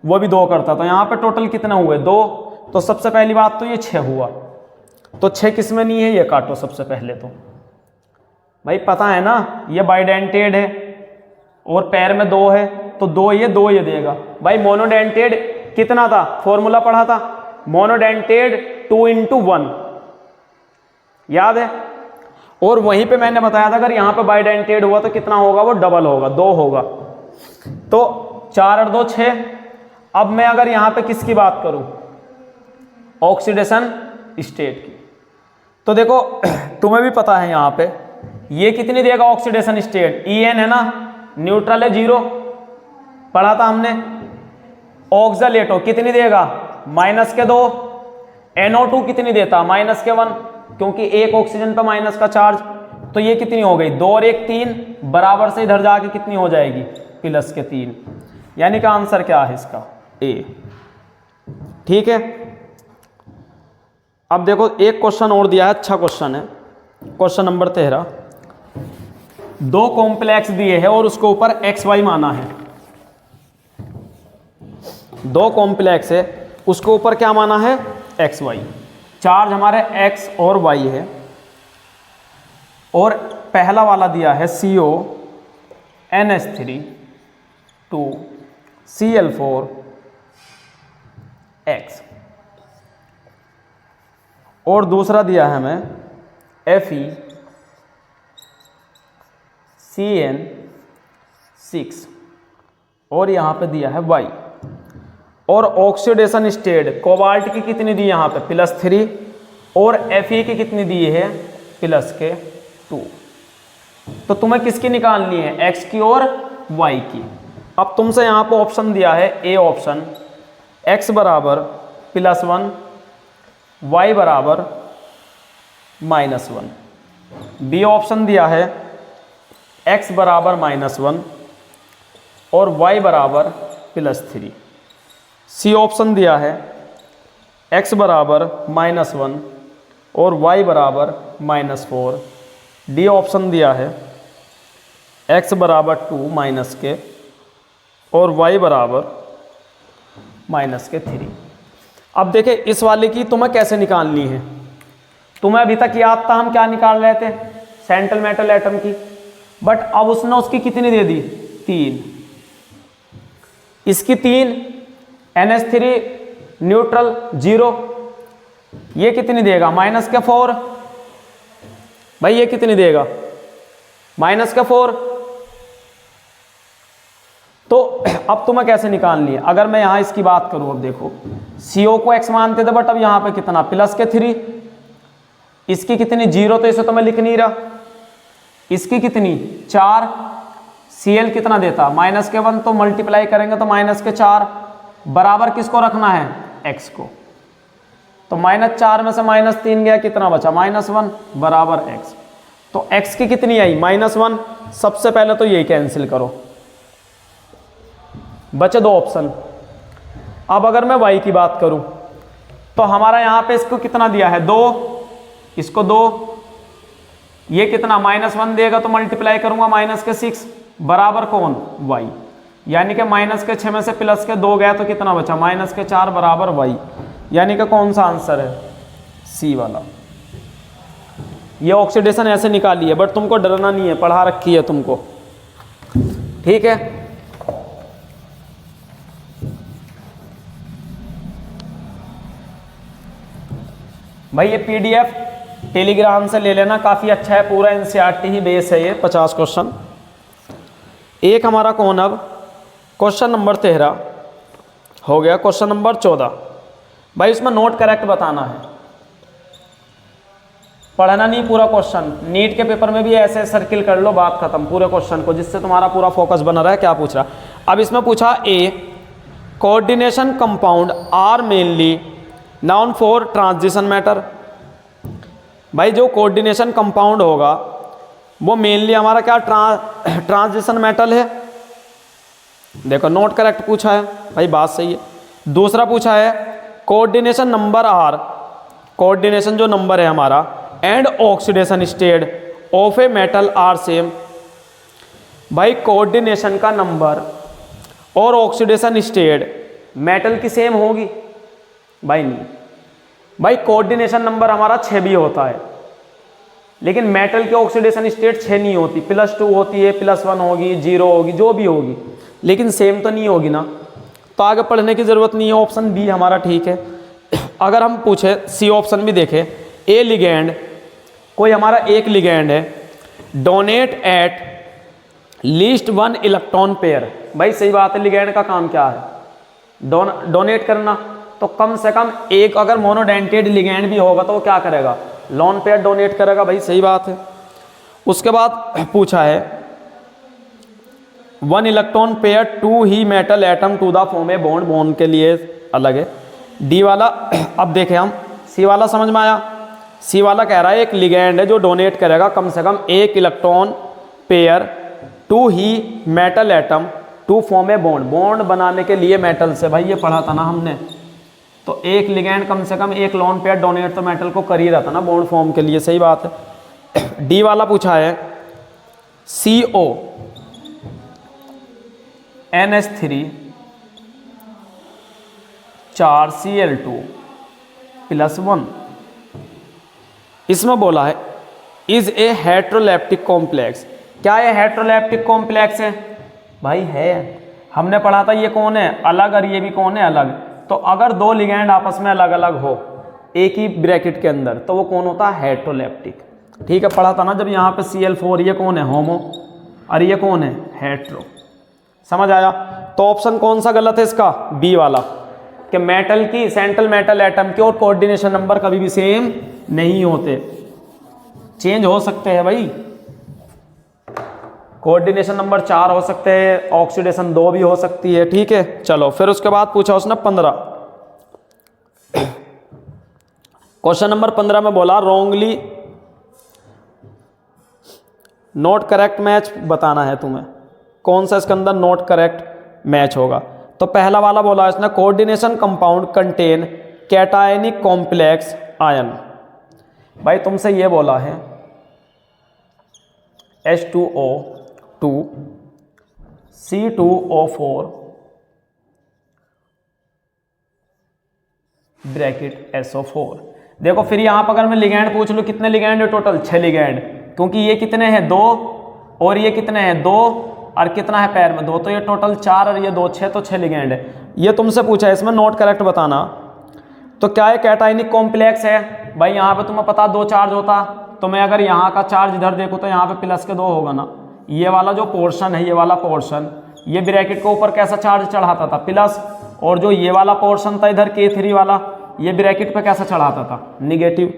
वो भी 2 करता था। यहाँ पे टोटल कितने हुए? 2। तो सबसे पहली बात तो ये 6 हुआ, तो 6 किस में नहीं है? ये काटो सबसे पहले तो। भाई पता है ना, ये बाइडेंटेड है और पैर में 2 है, तो 2 ये देगा। भाई मोनोडेंटेड कितना था? फॉर्मूला पढ़ा था, मोनोडेंटेड 2 × 1, याद है? और वहीं पे मैंने बताया था अगर यहाँ पे बाइडेंटेड हुआ तो कितना होगा? वो डबल होगा, 2 होगा। तो 4 और 2 6। अब मैं अगर यहाँ पे किसकी बात करूँ? ऑक्सीडेशन स्टेट की। तो देखो तुम्हें भी पता है यहाँ पे ये कितनी देगा ऑक्सीडेशन स्टेट? EN है ना, न्यूट्रल है 0, पढ़ा था हमने। ऑक्सलेटो कितनी देगा? -2। NO2 कितनी देता? -1, क्योंकि एक ऑक्सीजन पर माइनस का चार्ज। तो ये कितनी हो गई? 2 और 1 3, बराबर से इधर जाके कितनी हो जाएगी? +3। यानी कि आंसर क्या है इसका? A। ठीक है, अब देखो एक क्वेश्चन और दिया है, अच्छा क्वेश्चन है, क्वेश्चन नंबर 13। 2 कॉम्प्लेक्स दिए हैं और उसके ऊपर XY माना है। 2 कॉम्प्लेक्स है, उसके ऊपर क्या माना है? XY। चार्ज हमारे X और Y है, और पहला वाला दिया है CO NH3 2 Cl4 X, और दूसरा दिया है हमें Fe CN6, और यहाँ पे दिया है Y। और ऑक्सीडेशन स्टेट कोबाल्ट की कितनी दी यहाँ पे? +3, और Fe की कितनी दी है? +2। तो तुम्हें किसकी निकालनी है? X की और Y की। अब तुमसे यहाँ पे ऑप्शन दिया है, A ऑप्शन X बराबर +1, Y बराबर -1। B ऑप्शन दिया है X बराबर -1 और Y बराबर +3। C ऑप्शन दिया है X बराबर -1 और Y बराबर -4। D ऑप्शन दिया है X बराबर 2 के और Y बराबर -3। अब देखें इस वाले की तुम्हें कैसे निकालनी है। तुम्हें अभी तक याद था हम क्या निकाल रहे थे? सेंट्रल मेटल एटम की, बट अब उसने उसकी कितनी दे दी? 3। इसकी 3, NH3 न्यूट्रल 0, ये कितनी देगा? -4। भाई ये कितनी देगा? -4। तो अब तुम्हें कैसे निकालनी है? अगर मैं यहां इसकी बात करूं, अब देखो CO को X मानते थे, बट अब यहां पे कितना? +3। इसकी कितनी? 0, तो इसे तो मैं लिख नहीं रहा। इसकी कितनी? 4। Cl कितना देता? -1, तो मल्टीप्लाई करेंगे तो -4, बराबर किसको रखना है? X को। तो -4 में से -3 गया, कितना बचा? -1 बराबर X। तो X की कितनी आई? -1। सबसे पहले तो यही कैंसिल करो, बचे 2 ऑप्शन। अब अगर मैं Y की बात करूं तो हमारा यहां पे इसको कितना दिया है? 2, इसको 2, ये कितना? -1 देगा तो मल्टीप्लाई करूंगा -6, बराबर कौन? Y। यानी कि -6 में से +2 गया तो कितना बचा? -4 बराबर Y। यानी कि कौन सा आंसर है? C वाला। ये ऑक्सीडेशन ऐसे निकाली है, बट तुमको डरना नहीं है, पढ़ा रखी है तुमको, ठीक है। भाई ये PDF टेलीग्राम से ले लेना, काफ़ी अच्छा है, पूरा NCERT ही बेस है ये, 50 क्वेश्चन। एक हमारा कौन? अब क्वेश्चन नंबर 13 हो गया। क्वेश्चन नंबर 14, भाई इसमें नोट करेक्ट बताना है, पढ़ना नहीं पूरा क्वेश्चन। नीट के पेपर में भी ऐसे सर्किल कर लो, बात खत्म, पूरे क्वेश्चन को, जिससे तुम्हारा पूरा फोकस बना रहा है क्या पूछ रहा। अब इसमें पूछा A coordination compound are mainly known for transition matter. भाई जो कोऑर्डिनेशन कंपाउंड होगा वो मेनली हमारा क्या? ट्रांजिशन मेटल है। देखो नॉट करेक्ट पूछा है भाई, बात सही है। दूसरा पूछा है कोऑर्डिनेशन नंबर आर, कोऑर्डिनेशन जो नंबर है हमारा and oxidation state of a metal are same. भाई कोऑर्डिनेशन का नंबर और ऑक्सीडेशन स्टेट मेटल की सेम होगी? भाई नहीं। भाई कोऑर्डिनेशन नंबर हमारा 6 भी होता है, लेकिन मेटल की ऑक्सीडेशन स्टेट 6 नहीं होती, +2 होती है, +1 होगी, 0 होगी, जो भी होगी, लेकिन सेम तो नहीं होगी ना। तो आगे पढ़ने की ज़रूरत नहीं है, ऑप्शन बी हमारा ठीक है। अगर हम पूछे सी ऑप्शन भी देखें, ए लिगैंड, कोई हमारा एक लिगैंड है, donate at least 1 electron pair. भाई सही बात है, लिगैंड का काम क्या है? डोनेट करना। तो कम से कम एक अगर मोनोडेंटेड लिगैंड भी होगा तो वो क्या करेगा? लोन पेयर डोनेट करेगा। भाई सही बात है। उसके बाद पूछा है 1 electron pair to the metal atom to the form a bond, bond के लिए अलग है। डी वाला अब देखें हम, सी वाला समझ में आया? सी वाला कह रहा है एक लिगैंड है जो डोनेट करेगा कम से कम 1 electron pair to the metal atom to form a bond, bond बनाने के लिए मेटल से। भाई ये पढ़ा था ना हमने। तो एक लिगैंड कम से कम 1 लोन पेयर डोनेट तो मेटल को कर ही रहा था ना बॉन्ड फॉर्म के लिए। सही बात है। डी वाला पूछा है CO NH3 4 Cl2 +1। इसमें बोला है इज ए हेट्रोलैप्टिक कॉम्प्लेक्स। क्या ये हेट्रोलैप्टिक कॉम्प्लेक्स है? भाई है, हमने पढ़ा था ये कौन है? अलग, और ये भी कौन है? अलग। तो अगर 2 लिगैंड आपस में अलग अलग हो एक ही ब्रैकेट के अंदर तो वो कौन होता है? हेट्रोलैप्टिक। ठीक है, पढ़ा था ना जब यहाँ पे Cl4, ये कौन है? होमो, और ये कौन है? हेट्रो। समझ आया? तो ऑप्शन कौन सा गलत है इसका? बी वाला, कि मेटल की, सेंट्रल मेटल एटम के और कोऑर्डिनेशन नंबर कभी भी सेम नहीं होते, चेंज हो सकते हैं। भाई कोऑर्डिनेशन नंबर 4 हो सकते हैं, ऑक्सीडेशन 2 भी हो सकती है। ठीक है, चलो फिर उसके बाद पूछा उसने 15। क्वेश्चन नंबर 15 में बोला रॉन्गली नॉट करेक्ट मैच बताना है तुम्हें, कौन सा इसके अंदर नॉट करेक्ट मैच होगा। तो पहला वाला बोला इसने coordination compound contain cationic complex ion. भाई तुमसे ये बोला है H2O2 C2O4 ब्रैकेट SO4। देखो फिर यहाँ पर अगर मैं लिगैंड पूछ लूँ कितने लिगैंड है टोटल? 6 लिगैंड, क्योंकि ये कितने हैं? 2, और ये कितने हैं? 2, और कितना है पैर में? 2, तो ये टोटल 4 और ये 2, 6, तो 6 लिगैंड है। ये तुमसे पूछा है, इसमें नोट करेक्ट बताना। तो क्या है? कैटायनिक कॉम्प्लेक्स है। भाई यहाँ पे तुम्हें पता 2 चार्ज होता, तो मैं अगर यहाँ का चार्ज इधर देखूँ तो यहाँ पे +2 होगा ना। ये वाला जो पोर्शन है, ये वाला पोर्शन, ये ब्रैकेट के ऊपर कैसा चार्ज चढ़ाता था? प्लस। और जो ये वाला पोर्शन था इधर K3 वाला, ये ब्रैकेट पे कैसा चढ़ाता था? निगेटिव।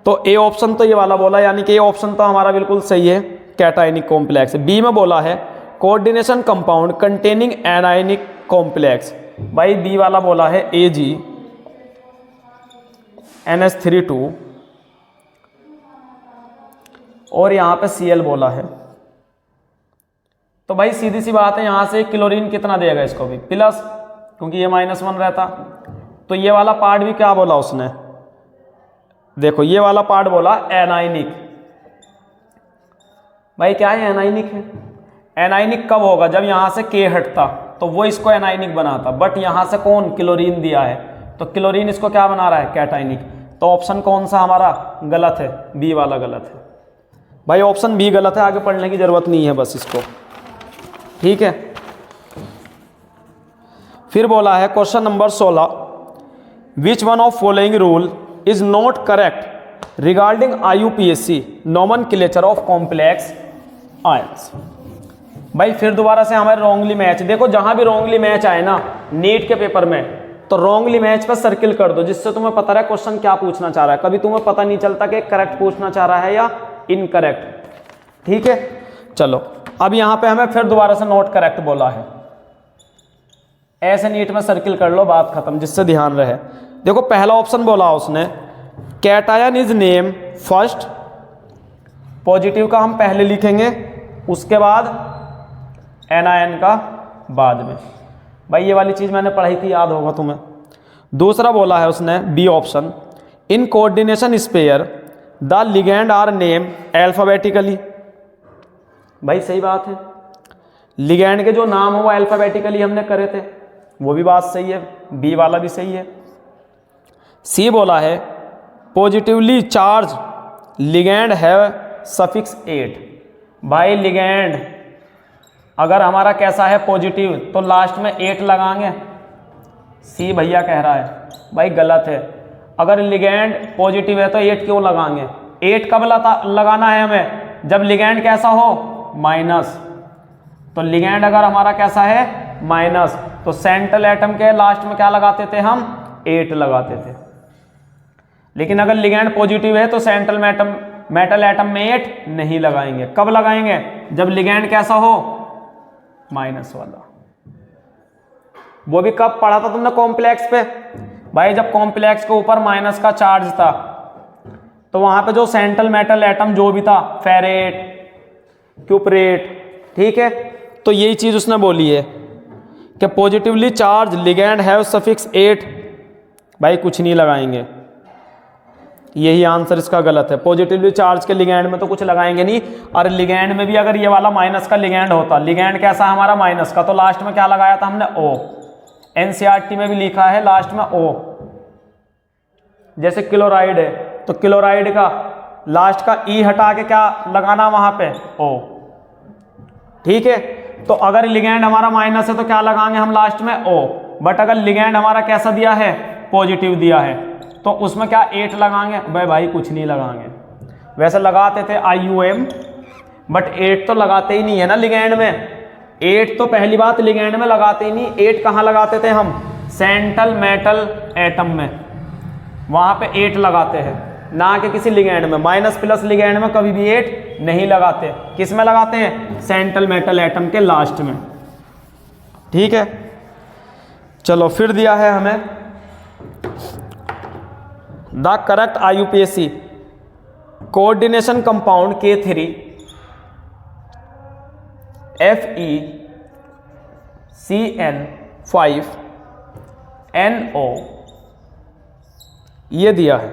तो ए ऑप्शन तो ये वाला बोला, यानी कि ये ऑप्शन तो हमारा बिल्कुल सही है, कैटायनिक कॉम्प्लेक्स। बी में बोला है coordination compound containing anionic complex. भाई बी वाला बोला है Ag NH3 और यहाँ पे Cl बोला है। तो भाई सीधी सी बात है, यहाँ से क्लोरीन कितना देगा इसको भी? प्लस, क्योंकि ये -1 रहता। तो ये वाला पार्ट भी क्या बोला उसने? देखो ये वाला पार्ट बोला एनाइनिक। भाई क्या है? एनाइनिक है। एनाइनिक कब होगा? जब यहाँ से K हटता तो वो इसको एनाइनिक बनाता, बट यहाँ से कौन? क्लोरीन दिया है, तो क्लोरीन इसको क्या बना रहा है? कैटाइनिक। तो ऑप्शन कौन सा हमारा गलत है? बी वाला गलत है। भाई ऑप्शन बी गलत है, आगे पढ़ने की जरूरत नहीं है बस इसको। ठीक है, फिर बोला है question number 16, which one of following rule is not correct regarding IUPAC nomenclature of complex ions. भाई फिर दोबारा से हमारे रॉन्गली मैच, देखो जहां भी रॉन्गली मैच आए ना नीट के पेपर में, तो रॉन्गली मैच पर सर्किल कर दो, जिससे तुम्हें पता रहे क्वेश्चन क्या पूछना चाह रहा है। कभी तुम्हें पता नहीं चलता कि करेक्ट पूछना चाह रहा है या इनकरेक्ट। ठीक है, चलो अब यहां पे हमें फिर दोबारा से नॉट करेक्ट बोला है, ऐसे नीट में सर्किल कर लो, बात खत्म, जिससे ध्यान रहे। देखो पहला ऑप्शन बोला उसने cation is name first, positive का हम पहले लिखेंगे, उसके बाद एनायन का बाद में। भाई ये वाली चीज़ मैंने पढ़ाई थी, याद होगा तुम्हें। दूसरा बोला है उसने B option, in coordination sphere the ligand are name alphabetically. भाई सही बात है, लिगेंड के जो नाम हो वो अल्फाबेटिकली हमने करे थे, वो भी बात सही है, बी वाला भी सही है। सी बोला है positively charge ligand have suffix 8। भाई लिगेंड अगर हमारा कैसा है पॉजिटिव तो लास्ट में 8 लगाएंगे, सी भैया कह रहा है। भाई गलत है, अगर लिगेंड पॉजिटिव है तो 8 क्यों लगाएंगे? 8 कब लगाना है हमें? जब लिगेंड कैसा हो माइनस। तो लिगेंड अगर हमारा कैसा है माइनस, तो सेंट्रल एटम के लास्ट में क्या लगाते थे हम? 8 लगाते थे। लेकिन अगर लिगेंड पॉजिटिव है तो सेंट्रल मेटल एटम में 8 नहीं लगाएंगे। कब लगाएंगे? जब लिगेंड कैसा हो माइनस वाला। वो भी कब पढ़ा था तुमने? कॉम्प्लेक्स पे। भाई जब कॉम्प्लेक्स के ऊपर माइनस का चार्ज था तो वहां पे जो सेंट्रल मेटल एटम जो भी था, फेरेट, क्यूपरेट, ठीक है, तो यही चीज उसने बोली है कि positively charge ligand have suffix 8। भाई कुछ नहीं लगाएंगे, यही आंसर इसका गलत है। पॉजिटिवली चार्ज के लिगेंड में तो कुछ लगाएंगे नहीं। और लिगेंड में भी अगर ये वाला माइनस का लिगेंड होता, लिगेंड कैसा हमारा माइनस का, तो लास्ट में क्या लगाया था हमने? ओ। एनसीईआरटी में भी लिखा है लास्ट में ओ। जैसे क्लोराइड है तो क्लोराइड का लास्ट का ई हटा के क्या लगाना वहां पे? ओ। ठीक है, तो अगर लिगेंड हमारा माइनस है तो क्या लगाएंगे हम लास्ट में? ओ। बट अगर लिगेंड हमारा कैसा दिया है? पॉजिटिव दिया है, तो उसमें क्या 8 लगाएंगे? भाई कुछ नहीं लगाएंगे। वैसे लगाते थे IUM, बट 8 तो लगाते ही नहीं है ना लिगेंड में। 8 तो पहली बात लिगेंड में लगाते ही नहीं। 8 कहाँ लगाते थे हम? सेंट्रल मेटल एटम में, वहां पे 8 लगाते हैं, ना कि किसी लिगेंड में। माइनस प्लस लिगेंड में कभी भी 8 नहीं लगाते। किस में लगाते हैं? सेंट्रल मेटल एटम के लास्ट में। ठीक है, चलो फिर दिया है हमें the correct IUPAC coordination compound K3 FeCN5NO, ये दिया है।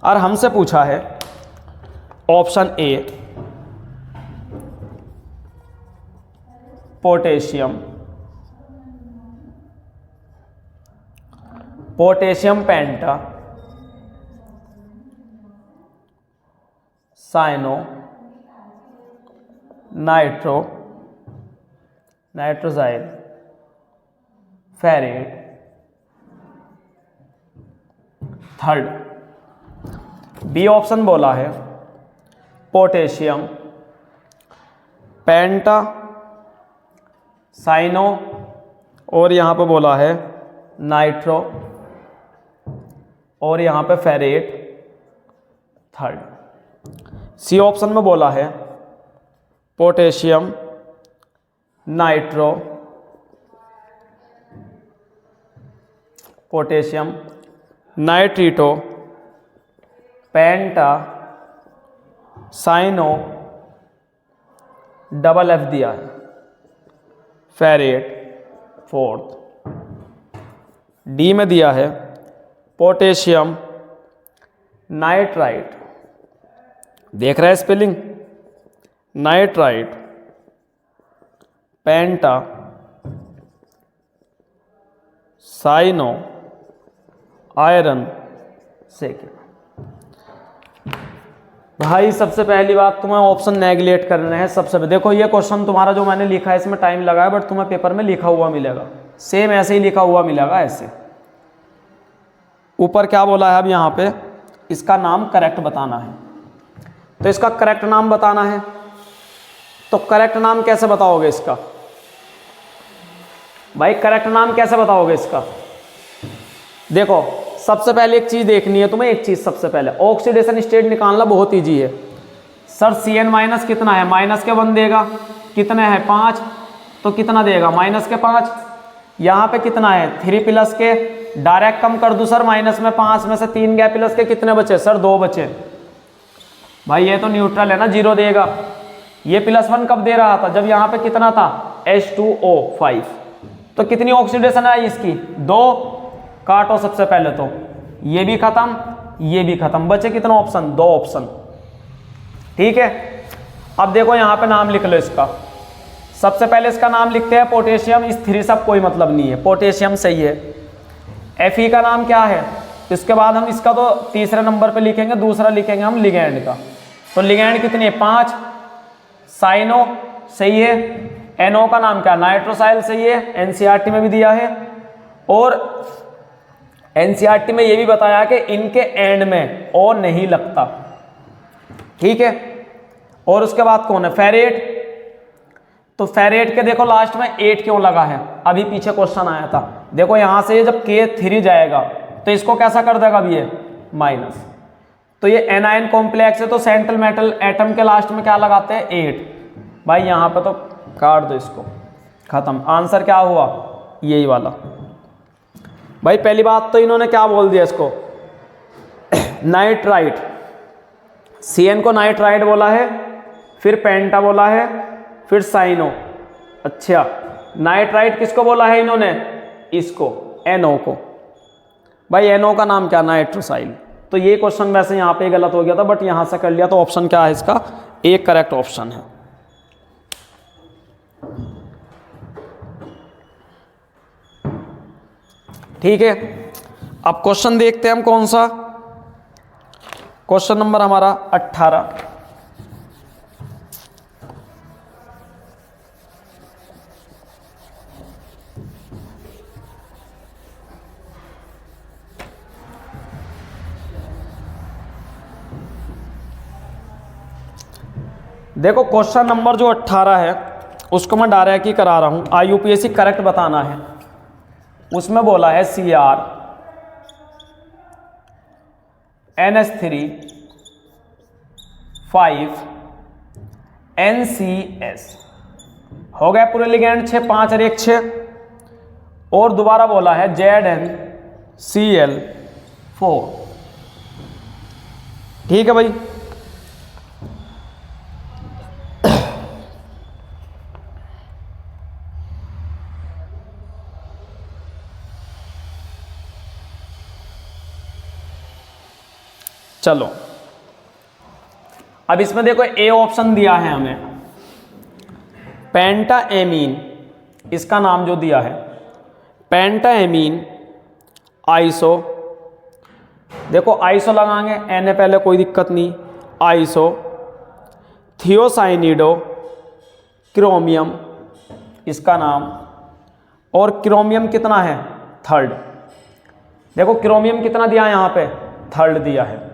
और हमसे पूछा है option A potassium, potassium penta, cyano, nitro, nitrosyl, ferrate. Third B option बोला है पोटेशियम, पेंटा, साइनो, और यहाँ पे बोला है नाइट्रो, और यहाँ पे फेरेट। थर्ड सी ऑप्शन में बोला है पोटेशियम, नाइट्रो, पोटेशियम, नाइट्रीटो, पेंटा, साइनो, डबल F दिया है, फेरेट। फोर्थ डी में दिया है पोटेशियम नाइट्राइट, देख रहे हैं स्पेलिंग, नाइट्राइट, पेंटा, साइनो, आयरन, सेकेंड। भाई सबसे पहली बात तुम्हें ऑप्शन नेगलेक्ट करने हैं। सबसे देखो ये क्वेश्चन तुम्हारा जो मैंने लिखा है इसमें टाइम लगा है, बट तुम्हें पेपर में लिखा हुआ मिलेगा, सेम ऐसे ही लिखा हुआ मिलेगा ऐसे। ऊपर क्या बोला है अब यहाँ पे, इसका नाम करेक्ट बताना है, तो इसका करेक्ट नाम बताना है। तो करेक्ट नाम कैसे बताओगे इसका? भाई करेक्ट नाम कैसे बताओगे इसका? देखो सबसे पहले एक चीज देखनी है तुम्हें, एक चीज सबसे पहले ऑक्सीडेशन स्टेट निकालना बहुत इजी है। सर Cn माइनस कितना है? माइनस के 1 देगा, कितने हैं 5, तो कितना देगा माइनस के 5। यहाँ पे कितना है 3 प्लस के, डायरेक्ट कम कर दूं सर, माइनस में 5 में से 3 गए प्लस के, कितने बचे सर 2 बचे। भाई ये तो न्यूट्रल है ना, 0 देगा। ये +1 कब दे रहा था? जब यहाँ पे कितना था H2O 5। तो कितनी ऑक्सीडेशन आई इसकी? 2। काटो सबसे पहले तो, ये भी खत्म, ये भी खत्म, बचे कितना ऑप्शन? 2 ऑप्शन। ठीक है, अब देखो यहां पे नाम लिख लो इसका। सबसे पहले इसका नाम लिखते हैं पोटेशियम। इस 3 सब कोई मतलब नहीं है, पोटेशियम सही है। Fe का नाम क्या है? इसके बाद हम इसका तो तीसरे नंबर पे लिखेंगे, दूसरा लिखेंगे हम लिगैंड का। तो लिगैंड कितनी है? 5। साइनो सही है। NO का नाम क्या? नाइट्रोसाइल सही है, NCERT में भी दिया है। और NCERT में ये भी बताया कि इनके एंड में O नहीं लगता। ठीक है, और उसके बाद कौन है? फेरेट। तो फेरेट के देखो लास्ट में 8 क्यों लगा है? अभी पीछे क्वेश्चन आया था। देखो यहां से जब K3 जाएगा तो इसको कैसा कर देगा अभी ये? माइनस। तो ये एनायन कॉम्प्लेक्स है, तो सेंट्रल मेटल एटम के लास्ट में क्या लगाते हैं? 8। भाई यहां पे तो काट दो इसको, खत्म। आंसर क्या हुआ? यही वाला। भाई पहली बात तो इन्होंने क्या बोल दिया इसको? नाइट्राइट। CN को नाइट्राइट बोला है, फिर पेंटा बोला है, फिर साइनो। अच्छा, नाइट्राइट किसको बोला है इन्होंने? इसको, NO को। भाई NO का नाम क्या? नाइट्रोसाइल। तो ये क्वेश्चन वैसे यहाँ पे गलत हो गया था, बट यहाँ से कर लिया। तो ऑप्शन क्या है इसका? एक करेक्ट ऑप्शन है। ठीक है, अब क्वेश्चन देखते हैं हम कौन सा। क्वेश्चन नंबर हमारा 18। देखो क्वेश्चन नंबर जो 18 है उसको मैं डायरेक्ट ही करा रहा हूं। IUPAC करेक्ट बताना है। उसमें बोला है Cr NH3 5 NCS। हो गया पूरे लिगेंड 6, 5 और 1 6। और दोबारा बोला है ZnCl4। ठीक है भाई। चलो अब इसमें देखो A ऑप्शन दिया है हमें, पेंटाएमीन। इसका नाम जो दिया है पेंटाएमीन आइसो। देखो आइसो लगाएंगे, Na पहले, कोई दिक्कत नहीं। आइसो थियोसाइनिडो क्रोमियम इसका नाम। और क्रोमियम कितना है? 3rd। देखो क्रोमियम कितना दिया है यहाँ पे? 3rd दिया है।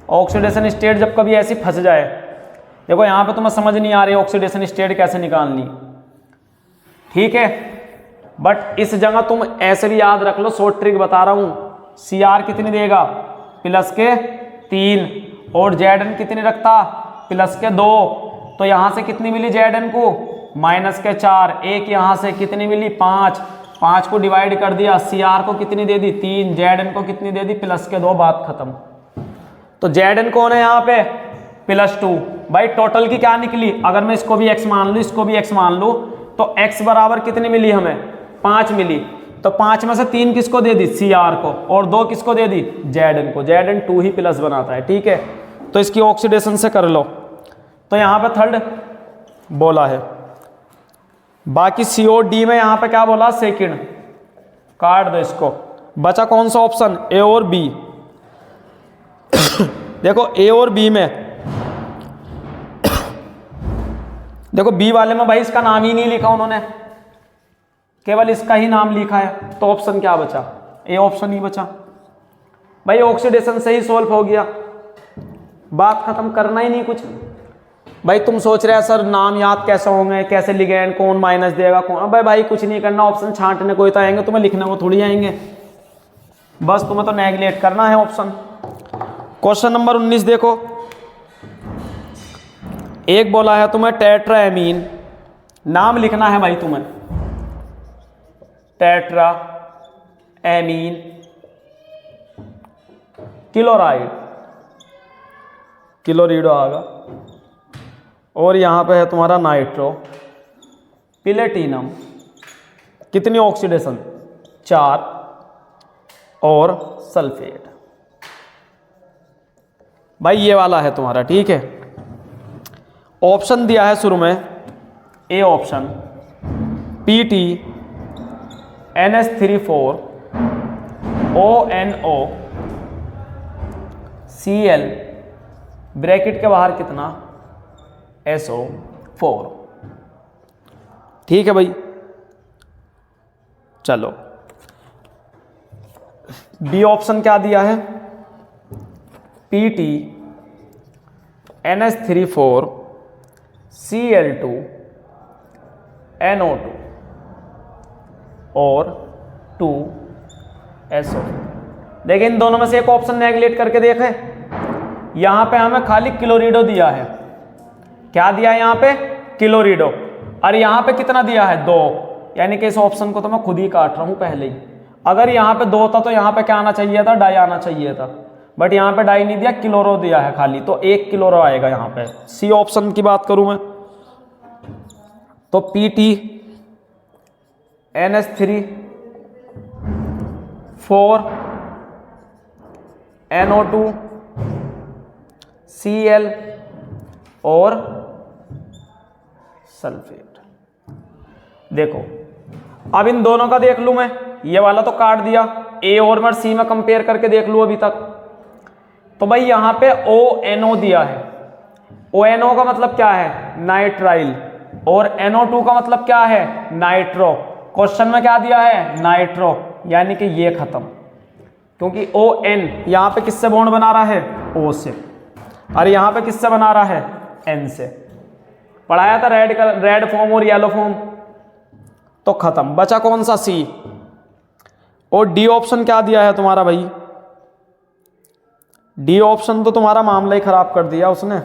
ऑक्सीडेशन स्टेट जब कभी ऐसी फंस जाए, देखो यहाँ पे तुम्हें समझ नहीं आ रही ऑक्सीडेशन स्टेट कैसे निकालनी। ठीक है, बट इस जगह तुम ऐसे भी याद रख लो, शॉर्ट ट्रिक बता रहा हूं। Cr कितनी देगा? +3। और Zn कितनी रखता? +2। तो यहां से कितनी मिली Zn को? -4। एक यहां से कितनी मिली? 5। 5 को डिवाइड कर दिया, Cr को कितनी दे दी? 3। Zn को कितनी दे दी? +2। बात खत्म। तो Zn कौन है यहाँ पे? +2। भाई टोटल की क्या निकली? अगर मैं इसको भी x मान लूँ, इसको भी x मान लूँ, तो x बराबर कितनी मिली हमें? 5 मिली। तो 5 में से 3 किसको दे दी? Cr को। और 2 किसको दे दी? Zn को। Zn 2 ही प्लस बनाता है। ठीक है, तो इसकी ऑक्सीडेशन से कर लो। तो यहाँ पे 3rd बोला है, बाकी COD में यहाँ पे क्या बोला? 2nd। काट दो इसको। बचा कौन सा ऑप्शन? A और B। देखो A और B में, देखो B वाले में भाई इसका नाम ही नहीं लिखा उन्होंने, केवल इसका ही नाम लिखा है। तो ऑप्शन क्या बचा? A ऑप्शन ही बचा। भाई ऑक्सीडेशन से ही सोल्व हो गया, बात खत्म, करना ही नहीं कुछ। भाई तुम सोच रहे हैं सर नाम याद कैसे होंगे, कैसे लिगेंड, कौन माइनस देगा कौन? अब भाई कुछ नहीं करना, ऑप्शन छांटने कोई तो आएंगे, तुम्हें लिखने को थोड़ी आएंगे। बस तुम्हें तो नेगलेक्ट करना है ऑप्शन। क्वेश्चन नंबर 19 देखो। एक बोला है तुम्हें टेट्राएमीन, नाम लिखना है भाई तुम्हें, टेट्राएमीन क्लोराइड, क्लोरीडो आएगा। और यहां पे है तुम्हारा नाइट्रो प्लेटिनम, कितनी ऑक्सीडेशन, 4, और सल्फेट। भाई ये वाला है तुम्हारा, ठीक है। ऑप्शन दिया है शुरू में, A option PT NH3 ONO Cl, bracket के बाहर कितना, SO4, ठीक है भाई। चलो बी ऑप्शन क्या दिया है, PT NH3 Cl2 NO2 और 2SO। देखिए इन दोनों में से एक ऑप्शन नेगलेक्ट करके देखें, यहां पे हमें खाली क्लोरिडो दिया है। क्या दिया है यहां पे, क्लोरिडो, और यहां पे कितना दिया है, 2, यानी कि इस ऑप्शन को तो मैं खुद ही काट रहा हूं पहले ही। अगर यहां पे 2 था तो यहां पे क्या आना चाहिए था, डाई आना चाहिए था, बट यहां पे डाई नहीं दिया, क्लोरो दिया है खाली, तो 1 क्लोरो आएगा यहां पे। सी ऑप्शन की बात करूं मैं तो PT NH3 4 NO2 Cl और सल्फेट। देखो अब इन दोनों का देख लूं मैं, ये वाला तो काट दिया, ए और मैं सी में कंपेयर करके देख लूं अभी तक। तो भाई यहां पे ONO दिया है, ONO का मतलब क्या है, नाइट्राइल, और NO2 का मतलब क्या है, नाइट्रो। क्वेश्चन में क्या दिया है, नाइट्रो, यानी कि ये खत्म, क्योंकि ON यहां पे किससे बॉन्ड बना रहा है, O से, और यहां पे किससे बना रहा है, N से। पढ़ाया था रेड फॉर्म और येलो फॉर्म, तो खत्म। बचा कौन सा, C। और डी ऑप्शन क्या दिया है तुम्हारा भाई, डी ऑप्शन तो तुम्हारा मामला ही खराब कर दिया उसने।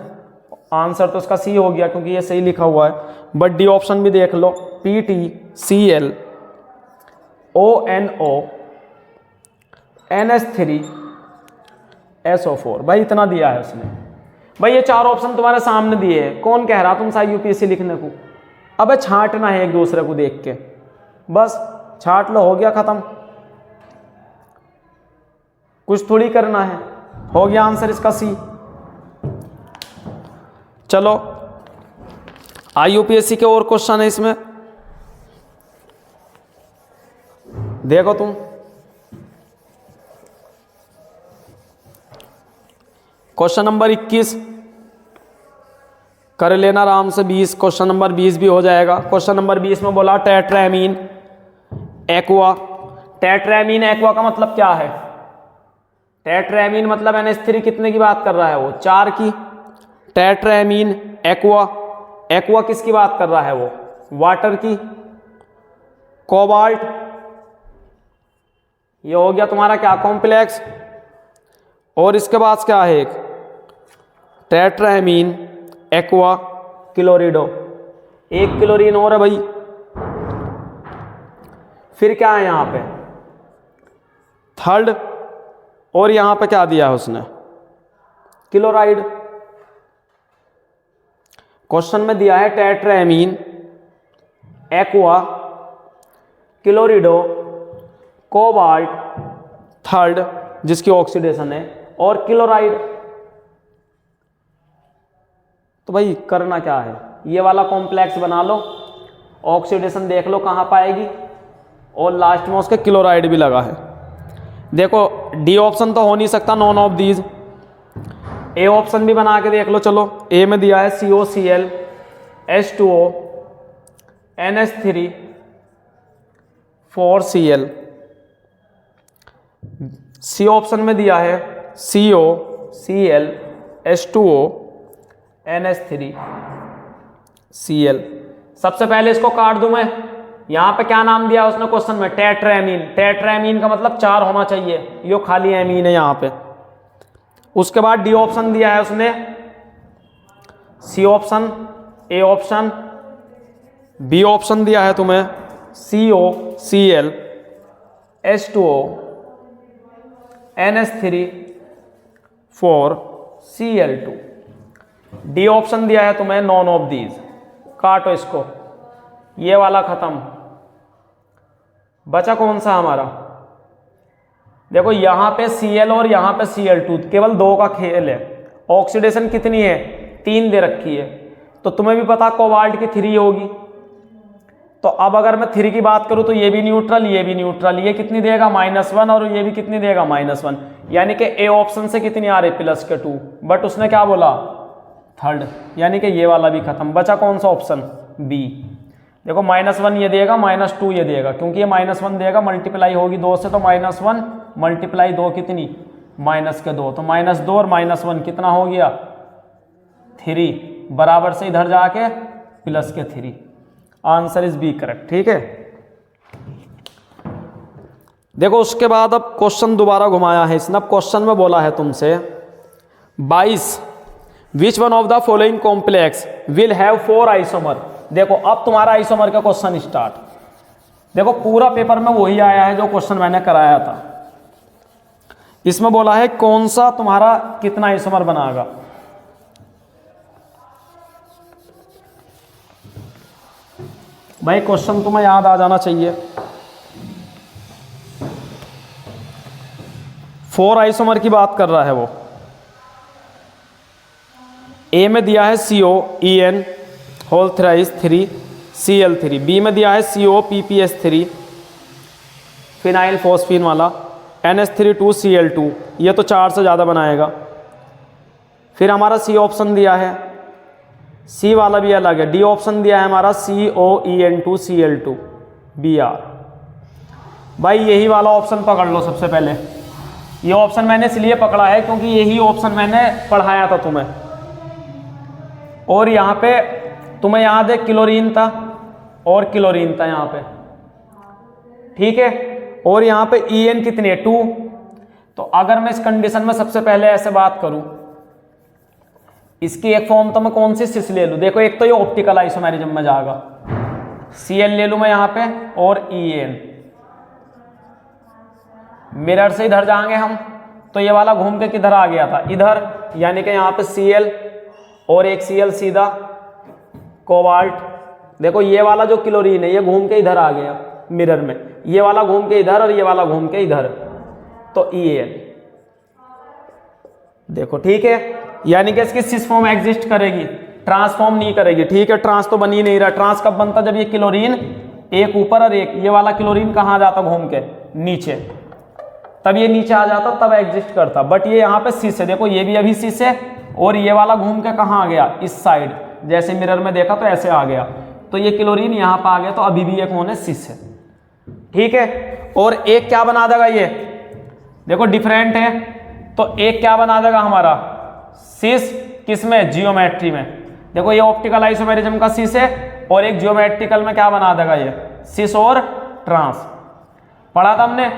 आंसर तो इसका सी हो गया क्योंकि ये सही लिखा हुआ है, बट डी ऑप्शन भी देख लो, PT Cl ONO NH3 SO4। भाई इतना दिया है उसने। भाई ये 4 ऑप्शन तुम्हारे सामने दिए हैं, कौन कह रहा तुमसे UPSC लिखने को। अबे छांटना है एक दूसरे को देख के, बस छांट लो, हो गया खत्म, कुछ थोड़ी करना है, हो गया आंसर इसका सी। चलो IUPSC के और क्वेश्चन है इसमें, देखो तुम। क्वेश्चन नंबर 21 कर लेना आराम से, 20, क्वेश्चन नंबर 20 भी हो जाएगा। क्वेश्चन नंबर 20 में बोला टेट्रामीन एक्वा। टेट्रामीन एक्वा का मतलब क्या है, टेट्रामीन मतलब NH3 कितने की बात कर रहा है वो, 4 की। टेट्रामीन एक्वा, एक्वा किसकी बात कर रहा है वो, वाटर की। कोबाल्ट, ये हो गया तुम्हारा क्या, कॉम्प्लेक्स। और इसके बाद क्या है, एक टेट्रामीन एक्वा क्लोरिडो, 1 क्लोरीन और है भाई। फिर क्या है यहां पे, थर्ड, और यहां पे क्या दिया है उसने, क्लोराइड। क्वेश्चन में दिया है टेट्रामीन एक्वा क्लोरिडो कोबाल्ट थर्ड, जिसकी ऑक्सीडेशन है, और क्लोराइड। तो भाई करना क्या है, ये वाला कॉम्प्लेक्स बना लो, ऑक्सीडेशन देख लो कहां पाएगी, और लास्ट में उसके क्लोराइड भी लगा है। देखो डी ऑप्शन तो हो नहीं सकता, none of these. A option भी बना के देख लो। चलो ए में दिया है COCl H2O NH3 4Cl। सी ऑप्शन में दिया है COCl H2O NH3 Cl। सबसे पहले इसको काट दूं मैं, यहां पे क्या नाम दिया उसने क्वेश्चन में, टेट्रामीन। टेट्रामीन का मतलब 4 होना चाहिए, यो खाली एमीन है यहां पे। उसके बाद डी ऑप्शन दिया है उसने, C option, A option, B option दिया है तुम्हें COCl H2O NH3 4Cl2। D option दिया है तुम्हें नॉन ऑफ दीज। काटो इसको, ये वाला खत्म, बचा कौन सा हमारा? देखो यहाँ पे Cl और यहाँ पे Cl2, केवल 2 का खेल है। ऑक्सीडेशन कितनी है? 3 दे रखी है, तो तुम्हें भी पता कोबाल्ट की 3 होगी। तो अब अगर मैं 3 की बात करूँ तो ये भी न्यूट्रल, ये भी न्यूट्रल, ये कितनी देगा? -1, और ये भी कितनी देगा? -1। यानी कि ए ऑप्शन से कितनी आ रही? +2, बट उसने क्या बोला? 3rd, यानी कि ये वाला भी खत्म। बचा कौन सा ऑप्शन? बी। देखो -1 ये देगा, -2 ये देगा, क्योंकि ये -1 देगा, मल्टीप्लाई होगी 2 से, तो -1 × 2 कितनी? -2, तो -2 और -1 कितना हो गया? 3, बराबर से इधर जाके +3। Answer is B correct. ठीक है, देखो उसके बाद अब क्वेश्चन दोबारा घुमाया है इसने। अब क्वेश्चन में बोला है तुमसे 22, which one of the following complex will have 4 isomer. देखो अब तुम्हारा आइसोमर का क्वेश्चन स्टार्ट। देखो पूरा पेपर में वही आया है जो क्वेश्चन मैंने कराया था। इसमें बोला है कौन सा तुम्हारा कितना आइसोमर बनाएगा। भाई क्वेश्चन तुम्हें याद आ जाना चाहिए। 4 आइसोमर की बात कर रहा है वो। ए में दिया है COEN whole thrice 3 Cl3, B में दिया है COPPS3 फिनाइल फॉस्फीन वाला NH3 Cl2, ये तो 4 से ज़्यादा बनाएगा। फिर हमारा सी ऑप्शन दिया है, सी वाला भी अलग है। डी ऑप्शन दिया है हमारा COEN2 Cl2 Br। भाई यही वाला ऑप्शन पकड़ लो सबसे पहले। ये ऑप्शन मैंने इसलिए पकड़ा है क्योंकि यही ऑप्शन मैंने पढ़ाया था तुम्हें। और यहाँ पे तुम्हें याद है क्लोरीन था और क्लोरीन था यहाँ पे, ठीक है। और यहाँ पे En कितनी है? 2। तो अगर मैं इस कंडीशन में सबसे पहले ऐसे बात करूं, इसकी एक फॉर्म तो मैं कौन सी सिस ले लूं? देखो एक तो ये ऑप्टिकल आइसोमेरिज्म में जाएगा, Cl ले लूं मैं यहाँ पे और En। मिरर से इधर जाएंगे हम तो ये वाला घूम के किधर आ गया था? इधर, यानी कि यहाँ पे Cl और एक Cl सीधा कोबाल्ट। देखो ये वाला जो क्लोरीन है ये घूम के इधर आ गया मिरर में, ये वाला घूम के इधर और ये वाला घूम के इधर, तो En। देखो ठीक है, यानी कि इसकी सिस फॉर्म एग्जिस्ट करेगी, ट्रांसफॉर्म नहीं करेगी। ठीक है, ट्रांस तो बन ही नहीं रहा। ट्रांस कब बनता? जब ये क्लोरीन एक ऊपर और एक, ये वाला क्लोरीन कहाँ जाता? घूम के नीचे, तब ये नीचे आ जाता, तब एग्जिस्ट करता। बट ये यहाँ पे सिस है, देखो ये भी अभी सिस है और ये वाला घूम के कहाँ आ गया? इस साइड, जैसे मिरर में देखा तो ऐसे आ गया, तो ये क्लोरीन यहाँ पे आ गया, तो अभी भी ये कौन है? सिस है। ठीक है, और एक क्या बना देगा ये? देखो डिफरेंट है, तो एक क्या बना देगा हमारा? सिस। किसमें? जियोमेट्री में। देखो ये ऑप्टिकल आइसोमेरिज्म का सिस है और एक जियोमेट्रिकल में क्या बना देगा ये? सिस और ट्रांस। पढ़ा था हमने।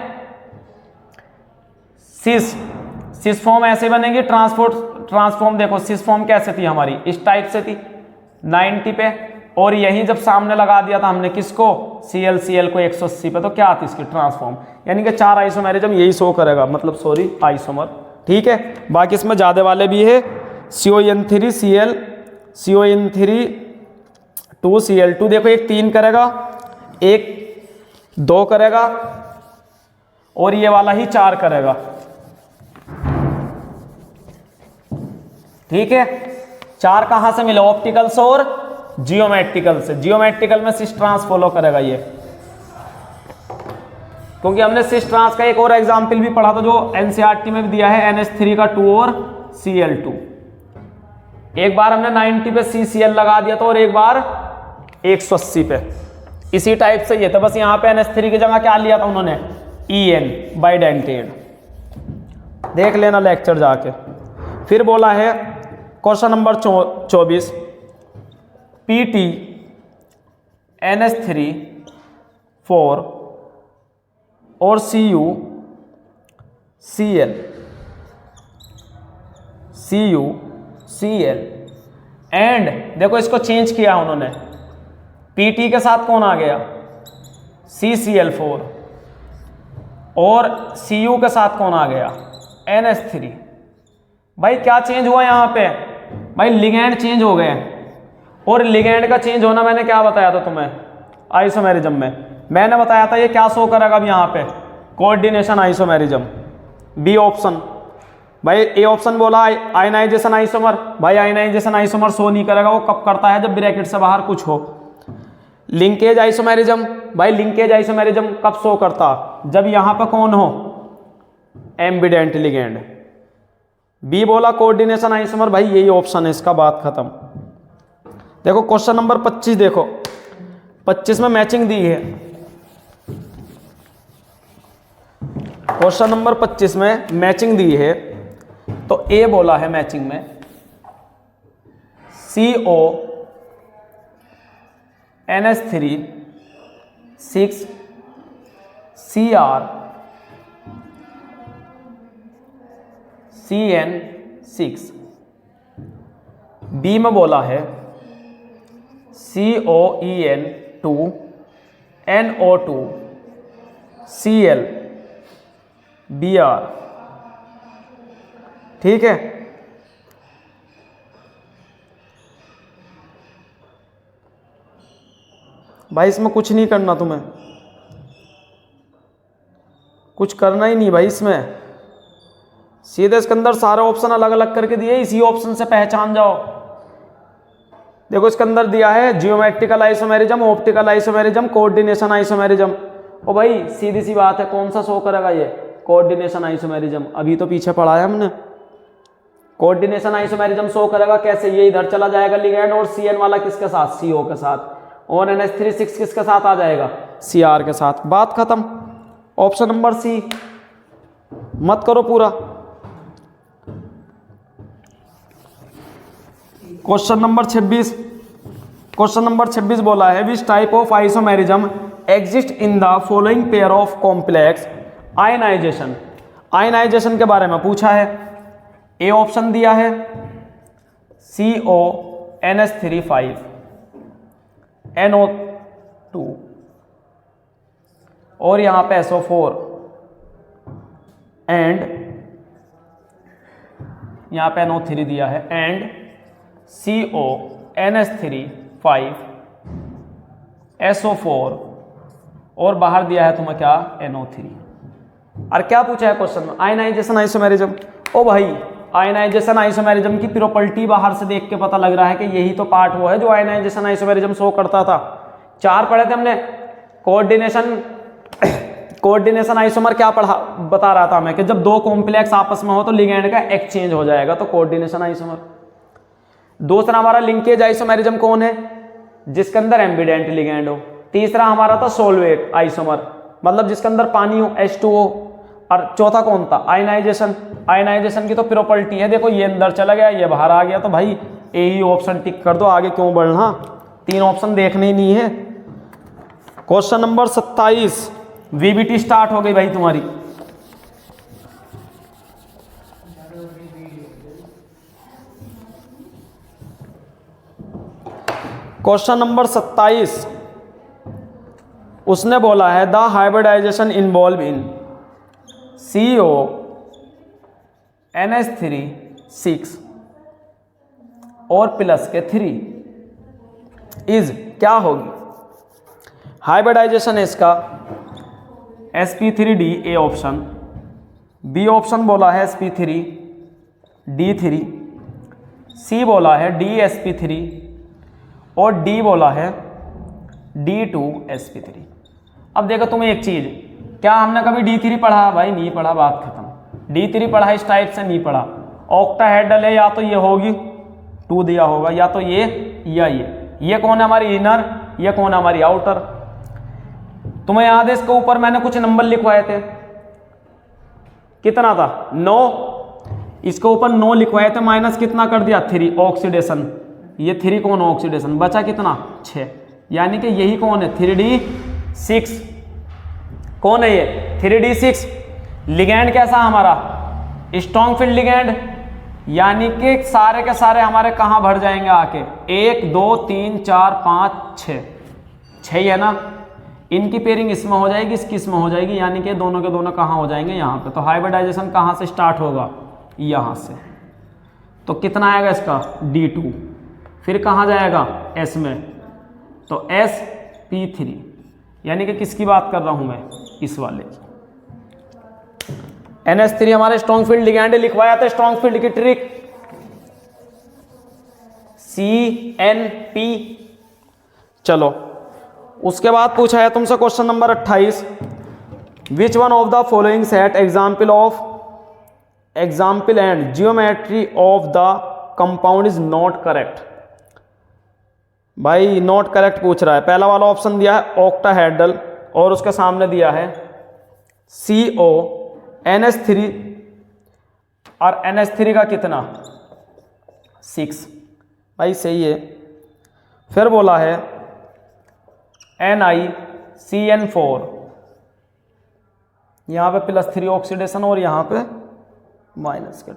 सिस फॉर्म ऐसे बनेगी, ट्रांसफॉर्म देखो सिस फॉर्म कैसे थी हमारी? इस टाइप से थी 90 पे, और यहीं जब सामने लगा दिया था हमने किसको? Cl को 180 पे, तो क्या आती इसकी? ट्रांसफॉर्म। यानी कि 4 आइसोमेरिज्म यही शो करेगा, मतलब सॉरी आइसोमर। ठीक है, बाकी इसमें ज़्यादा वाले भी है, CON3 Cl, CON3 2 Cl2। देखो एक 3 करेगा, एक 2 करेगा और ये वाला ही 4 करेगा। ठीक है, 4 कहां से मिले? ऑप्टिकल से और जियोमेट्रिकल से। जियोमेट्रिकल में सिस ट्रांस फॉलो करेगा ये, क्योंकि हमने सिस ट्रांस का एक और एग्जाम्पल भी पढ़ा था जो एनसीईआरटी में भी दिया है, NH3 का 2 और Cl2। एक बार हमने 90 पे CCl लगा दिया था और एक बार 180 पे। इसी टाइप से ये था, बस यहाँ पे NH3 की जगह क्या लिया था उन्होंने? En bidentate. देख लेना लेक्चर जाके। फिर बोला है क्वेश्चन नंबर 24, PT NH3 4 और Cu Cl एंड देखो इसको चेंज किया उन्होंने, PT के साथ कौन आ गया? CCl4 और Cu के साथ कौन आ गया? NH3। भाई क्या चेंज हुआ यहाँ पे? भाई लिगेंड चेंज हो गए, और लिगेंड का चेंज होना मैंने क्या बताया था तुम्हें? आइसोमेरिज्म में। मैंने बताया था ये क्या शो करेगा अब यहाँ पे, कोऑर्डिनेशन आइसोमेरिज्म। बी ऑप्शन, भाई ए ऑप्शन बोला आयनाइजेशन आइसोमर, भाई आयनाइजेशन आइसोमर शो नहीं करेगा, वो कब करता है जब ब्रैकेट से बाहर कुछ हो। लिंकेज आइसोमेरिज्म, भाई लिंकेज आइसोमेरिज्म कब शो करता, जब यहां पर कौन हो, एम्बिडेंट लिगेंड। बी बोला कोऑर्डिनेशन आइसोमर, भाई यही ऑप्शन है इसका, बात खत्म। देखो क्वेश्चन नंबर 25, देखो 25 में मैचिंग दी है। क्वेश्चन नंबर 25 में मैचिंग दी है, तो ए बोला है मैचिंग में CO NH3 6 Cr CN6। B में बोला है COEN2 NO2 Cl Br। ठीक है, भाई इसमें कुछ नहीं करना, तुम्हें कुछ करना ही नहीं भाई, इसमें सीधे इसके अंदर सारे ऑप्शन अलग अलग करके दिए, इसी ऑप्शन से पहचान जाओ। देखो इसके अंदर दिया है geometrical isomerism, optical isomerism, coordination isomerism. ओ भाई सीधी सी बात है, कौन सा शो करेगा ये, कोऑर्डिनेशन आइसोमेरिज्म। अभी तो पीछे पढ़ाया हमने, कोऑर्डिनेशन आइसोमेरिज्म शो करेगा कैसे, ये इधर चला जाएगा लिगैंड, और CN वाला किसके साथ, CO के साथ, और NH3 6 किसके साथ आ जाएगा, Cr के साथ। बात खत्म। ऑप्शन नंबर सी मत करो पूरा। क्वेश्चन नंबर 26, क्वेश्चन नंबर 26 बोला है which type of isomerism exist in the following pair of complex ionization. Ionization के बारे में पूछा है। ए ऑप्शन दिया है CO NH3 5 NO2 और यहां पे SO4 एंड यहां पे NO3 दिया है एंड CO NH3 5 SO4 और बाहर दिया है तुम्हें क्या, NO3। और क्या पूछा है क्वेश्चन में, आयनाइजेशन आइसोमेरिज्म। ओ भाई आयनाइजेशन आइसोमेरिज्म की प्रॉपर्टी बाहर से देख के पता लग रहा है कि यही तो पार्ट वो है जो आयनाइजेशन आइसोमेरिज्म शो करता था। 4 पढ़े थे हमने। कोऑर्डिनेशन आइसोमर क्या पढ़ा, बता रहा था मैं कि जब 2 कॉम्प्लेक्स आपस में हो तो लिगैंड का एक्सचेंज हो जाएगा, तो कोऑर्डिनेशन आइसोमर। दूसरा हमारा लिंकेज आइसोमेरिज्म कौन है, जिसके अंदर एम्बिडेंट लिगैंड हो। तीसरा हमारा था सोलवेट आइसोमर, मतलब जिसके अंदर पानी हो, H2O। और चौथा कौन था, आयनाइजेशन। आयनाइजेशन की तो प्रॉपर्टी है, देखो ये अंदर चला गया, ये बाहर आ गया, तो भाई यही ऑप्शन टिक कर दो, आगे क्यों बढ़ना, 3 ऑप्शन देखने ही नहीं है। क्वेश्चन नंबर 27, VBT स्टार्ट हो गई भाई तुम्हारी। क्वेश्चन नंबर 27 उसने बोला है the hybridization involve in CO NH3 6 और प्लस के 3 इज क्या होगी। हाइब्रिडाइजेशन है इसका sp3d ए ऑप्शन, बी ऑप्शन बोला है sp3 d3, सी बोला है dsp3 और डी बोला है d2sp3। अब देखो तुम्हें एक चीज, क्या हमने कभी D3 पढ़ा, भाई नहीं पढ़ा, बात खत्म। D3 पढ़ा इस टाइप से नहीं पढ़ा। ऑक्टाहेड्रल है, या तो ये होगी 2 दिया होगा, या तो ये या ये कौन है हमारी इनर, ये कौन है हमारी आउटर। तुम्हें याद है इसके ऊपर मैंने कुछ नंबर लिखवाए थे, कितना था 9, इसके ऊपर 9 लिखवाए थे, माइनस कितना कर दिया 3 ऑक्सीडेशन, ये 3 कौन ऑक्सीडेशन, बचा कितना 6, यानी कि यही कौन है 3d6। कौन है ये 3d6। लिगैंड कैसा हमारा, स्ट्रॉन्ग फील्ड लिगैंड, यानी कि सारे के सारे हमारे कहाँ भर जाएंगे आके, 1 2 3 4 5 6, 6 है ना। इनकी पेयरिंग इसमें हो जाएगी, इसकी इसमें हो जाएगी, यानी कि दोनों के दोनों कहाँ हो जाएंगे यहाँ पे। तो हाइब्रिडाइजेशन कहाँ से स्टार्ट होगा, यहाँ से। तो कितना आएगा इसका D2, फिर कहाँ जाएगा S में, तो S P3, यानी कि किसकी बात कर रहा हूं मैं, इस वाले की। NH3 हमारे स्ट्रॉन्ग फील्ड लिगैंड, लिखवाया था स्ट्रॉन्ग फील्ड की ट्रिक, CNP। चलो उसके बाद पूछा है तुमसे question number 28, which one of the following set example and geometry of the compound is not correct. भाई नॉट करेक्ट पूछ रहा है। पहला वाला ऑप्शन दिया है ऑक्टाहेड्रल और उसके सामने दिया है CO NH3 और NH3 का कितना 6। भाई सही है। फिर बोला है NiCN4, यहाँ पे +3 ऑक्सीडेशन और यहाँ पे -2।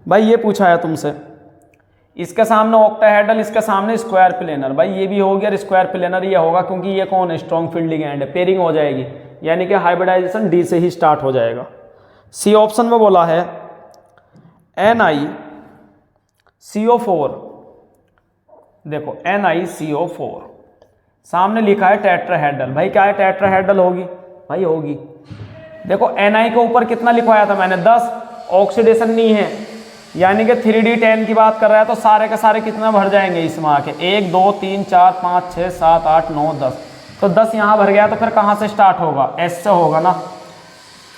भाई ये पूछा है तुमसे, इसके सामने ऑक्टाहेड्रल, इसके सामने स्क्वायर प्लेनर। भाई ये भी हो गया स्क्वायर प्लेनर, ये होगा क्योंकि ये कौन है, स्ट्रॉन्ग फील्ड लिगैंड है, पेयरिंग हो जाएगी, यानी कि हाइब्रिडाइजेशन D से ही स्टार्ट हो जाएगा। C ऑप्शन में बोला है NiCO4, देखो NiCO4, सामने लिखा है टेट्राहेड्रल। भाई क्या है, टेट्राहेड्रल होगी, भाई होगी। देखो Ni के ऊपर कितना लिखवाया था मैंने, 10, ऑक्सीडेशन नहीं है, यानी कि 3D10 की बात कर रहा है, तो सारे के सारे कितना भर जाएंगे इसमें आके, 1 2 3 4 5 6 7 8 9 10, तो 10 यहाँ भर गया, तो फिर कहाँ से स्टार्ट होगा, S से होगा ना,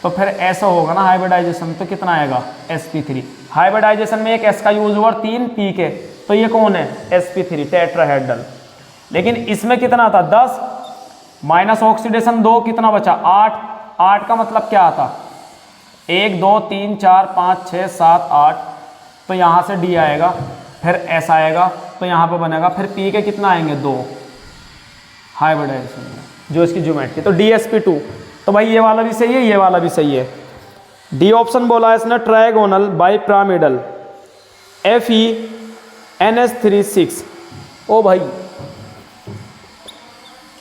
तो फिर ऐसा होगा ना हाइब्रिडाइजेशन, तो कितना आएगा sp3। हाइब्रिडाइजेशन में एक S का यूज हुआ और 3 P के, तो ये कौन है, sp3 टेट्राहेड्रल। लेकिन इसमें कितना था, 10 माइनस ऑक्सीडेशन 2, कितना बचा 8। 8 का मतलब क्या आता, 1 2 3 4 5 6 7 8, तो यहाँ से D आएगा, फिर S आएगा, तो यहाँ पे बनेगा, फिर P के कितना आएंगे 2 हाइब्रिडाइजेशन में, जो इसकी ज्योमेट्री, तो DsP2। तो भाई ये वाला भी सही है, ये वाला भी सही है। D ऑप्शन बोला है इसने ट्रायगोनल बाइपिरामिडल FeNH3 6। ओ भाई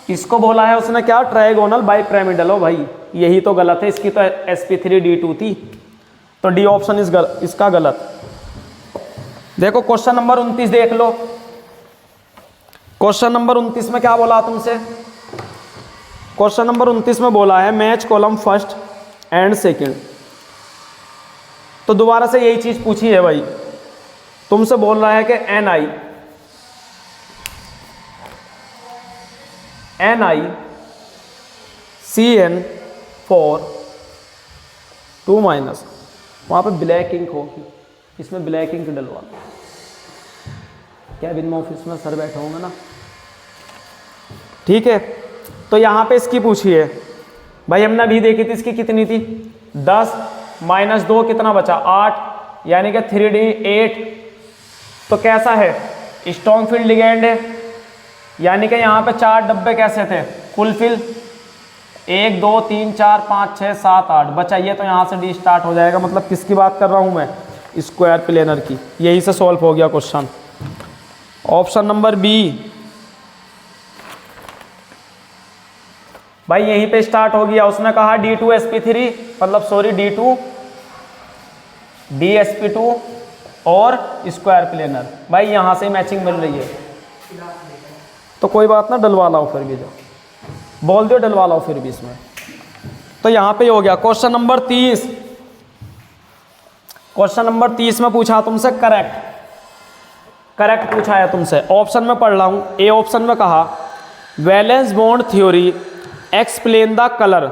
इसको बोला है उसने क्या, ट्रायगोनल बाइपिरामिडल। हो भाई यही तो गलत है, इसकी तो sp3d2 थी, तो D ऑप्शन इसका गलत। देखो क्वेश्चन नंबर 29 देख लो। क्वेश्चन नंबर 29 में क्या बोला तुमसे, क्वेश्चन नंबर 29 में बोला है match column first and second. तो दोबारा से यही चीज पूछी है भाई, तुमसे बोल रहा है कि NiCN4 2 माइनस, वहाँ पे ब्लैक इंक होगी, इसमें ब्लैक इंक डलवा, कैबिन में ऑफिस में सर बैठे होंगे ना, ठीक है। तो यहाँ पे इसकी पूछी है भाई, हमने अभी देखी थी इसकी कितनी थी, 10 माइनस 2 कितना बचा 8, यानी कि 3D8। तो कैसा है, स्ट्रॉन्ग फील्ड लिगैंड है, यानी कि यहाँ पे 4 डब्बे कैसे थे, फुल फिल, 1 2 3 4 5 6 7 8 बचाइए, तो यहाँ से D स्टार्ट हो जाएगा। मतलब किसकी बात कर रहा हूँ मैं, स्क्वायर प्लेनर की। यही से सॉल्व हो गया क्वेश्चन। ऑप्शन नंबर B भाई यहीं पे स्टार्ट हो गया। उसने कहा D2sp3 मतलब सॉरी Dsp2 और स्क्वायर प्लेनर। भाई यहाँ से मैचिंग मिल रही है, तो कोई बात ना, डलवा लाओ फिर भी, जो बोल दो डलवा लाओ फिर भी इसमें। तो यहाँ पे हो गया क्वेश्चन नंबर 30। क्वेश्चन नंबर 30 में पूछा तुमसे करेक्ट पूछा है तुमसे। ऑप्शन में पढ़ रहा हूँ। ए ऑप्शन में कहा valence bond theory explain the colour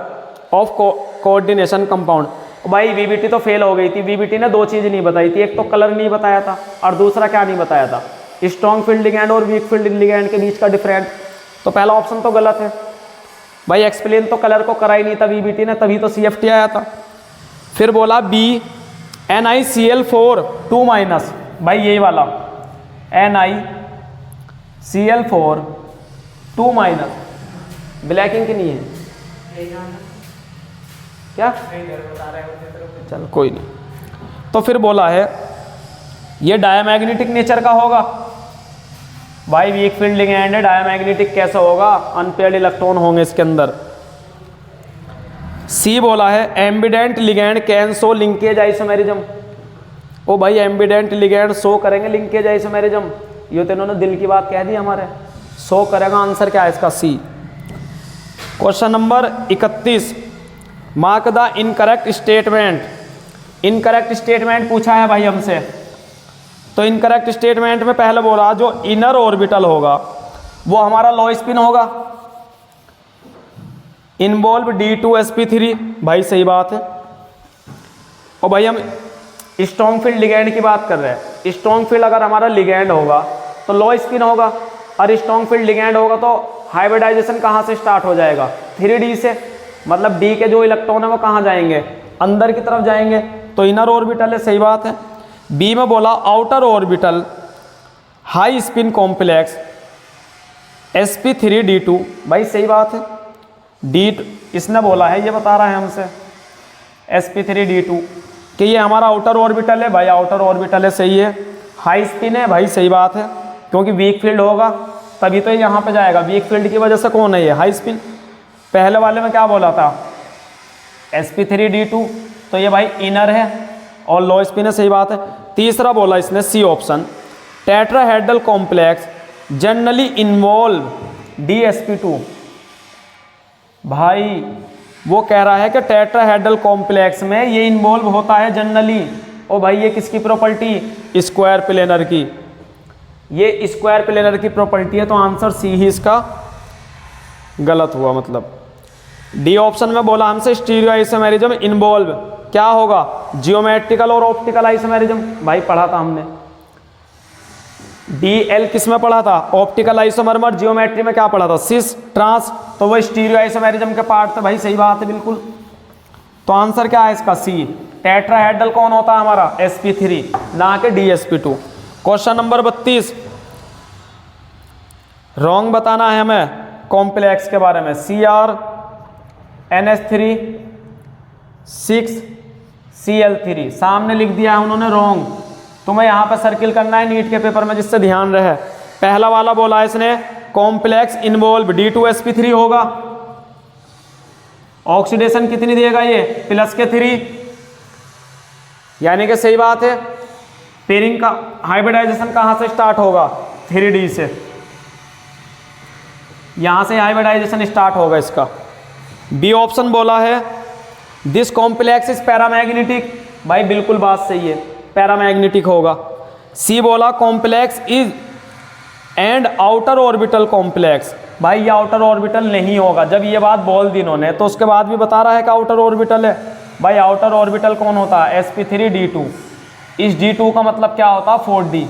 of coordination compound. भाई वीबीटी तो फेल हो गई थी। वीबीटी ने 2 चीज़ नहीं बताई थी, एक तो कलर नहीं बताया था और दूसरा क्या नहीं बताया था, स्ट्रॉन्ग फील्ड लिगैंड और वीक फील्ड लिगैंड के बीच का डिफरेंट। तो पहला ऑप्शन तो गलत है भाई, एक्सप्लेन तो कलर को करा ही नहीं था वीबीटी ने, तभी तो CFT आया था। फिर बोला बी NiCl4 2 माइनस, भाई यही वाला NiCl4 2 माइनस, ब्लैकिंग की नहीं है क्या, चल कोई नहीं। तो फिर बोला है ये डायमैग्नेटिक नेचर का होगा। भाई वीक फील्ड लिगैंड है, डायमैग्नेटिक कैसे होगा, अनपेयर्ड इलेक्ट्रॉन होंगे इसके अंदर। सी बोला है ambident ligand can show linkage isomerism. ओ भाई एम्बिडेंट लिगैंड शो करेंगे लिंकेज आइसोमेरिज्म, ये तो इन्होंने दिल की बात कह दी हमारे। शो करेगा। आंसर क्या है इसका? C. Question number 31, mark the incorrect statement. Incorrect statement पूछा है भाई हमसे, तो इनकरेक्ट स्टेटमेंट में पहले बोला जो इनर ऑर्बिटल होगा वो हमारा लो स्पिन होगा। इन्वॉल्व D2sp3, भाई सही बात है। और भाई हम स्ट्रॉन्ग फील्ड लिगैंड की बात कर रहे हैं। स्ट्रॉन्ग फील्ड अगर हमारा लिगैंड होगा तो लो स्पिन होगा, और स्ट्रॉन्ग फील्ड लिगैंड होगा तो हाइब्रिडाइजेशन कहाँ से स्टार्ट हो जाएगा? 3D से। मतलब D के जो इलेक्ट्रॉन है वो कहाँ जाएंगे? अंदर की तरफ जाएंगे, तो इनर ऑर्बिटल है, सही बात है। बी में बोला outer orbital high spin complex sp3d2, भाई सही बात है। D इसने बोला है, ये बता रहा है हमसे sp3d2 कि ये हमारा आउटर ऑर्बिटल है, भाई आउटर ऑर्बिटल है, सही है। हाई स्पिन है, भाई सही बात है, क्योंकि वीक फील्ड होगा तभी तो यहाँ पे जाएगा। वीक फील्ड की वजह से कौन है ये? High spin. पहले वाले में क्या बोला था? sp3d2, तो ये भाई इनर है और लो स्पिन है, सही बात है। तीसरा बोला इसने C option, tetrahedral complex generally involve DsP2, भाई वो कह रहा है कि टेट्राहेड्रल कॉम्प्लेक्स में ये इन्वॉल्व होता है जनरली। और भाई ये किसकी प्रॉपर्टी? स्क्वायर प्लेनर की। ये स्क्वायर प्लेनर की प्रॉपर्टी है, तो आंसर सी ही इसका गलत हुआ। मतलब डी ऑप्शन में बोला हमसे स्टीरियो आइसोमेरिज्म इन्वॉल्व क्या होगा? जियोमेट्रिकल और ऑप्टिकल आइसोमेरिज्म, भाई पढ़ा था हमने। DL किस में पढ़ा था? Optical isomer. और जियोमेट्री में क्या पढ़ा था? सिस ट्रांस, तो वो स्टीरियो आइसोमेरिज्म के पार्ट थे, भाई सही बात है बिल्कुल। तो आंसर क्या है इसका? सी। टेट्राहेड्रल कौन होता है हमारा? sp3, ना कि DsP2। क्वेश्चन नंबर 32, रॉन्ग बताना है हमें कॉम्प्लेक्स के बारे में। CrNH3 6Cl3 सामने लिख दिया है उन्होंने रॉन्ग, तुम्हें यहाँ पर सर्किल करना है नीट के पेपर में, जिससे ध्यान रहे। पहला वाला बोला है इसने कॉम्प्लेक्स इन्वॉल्व D2sp3 होगा। ऑक्सीडेशन कितनी देगा ये? प्लस के 3, यानी कि सही बात है। पेयरिंग का हाइब्रिडाइजेशन कहाँ से स्टार्ट होगा? 3D से, यहाँ से हाइब्रिडाइजेशन स्टार्ट होगा इसका। बी ऑप्शन बोला है दिस कॉम्प्लेक्स इज पैरामैग्नेटिक, भाई बिल्कुल बात सही है, पैरामैग्नेटिक होगा। सी बोला complex is and outer orbital complex, भाई ये आउटर ऑर्बिटल नहीं होगा। जब ये बात बोल दी इन्होंने तो उसके बाद भी बता रहा है कि आउटर ऑर्बिटल है। भाई आउटर ऑर्बिटल कौन होता है? sp3d2। इस d2 का मतलब क्या होता है? 4d,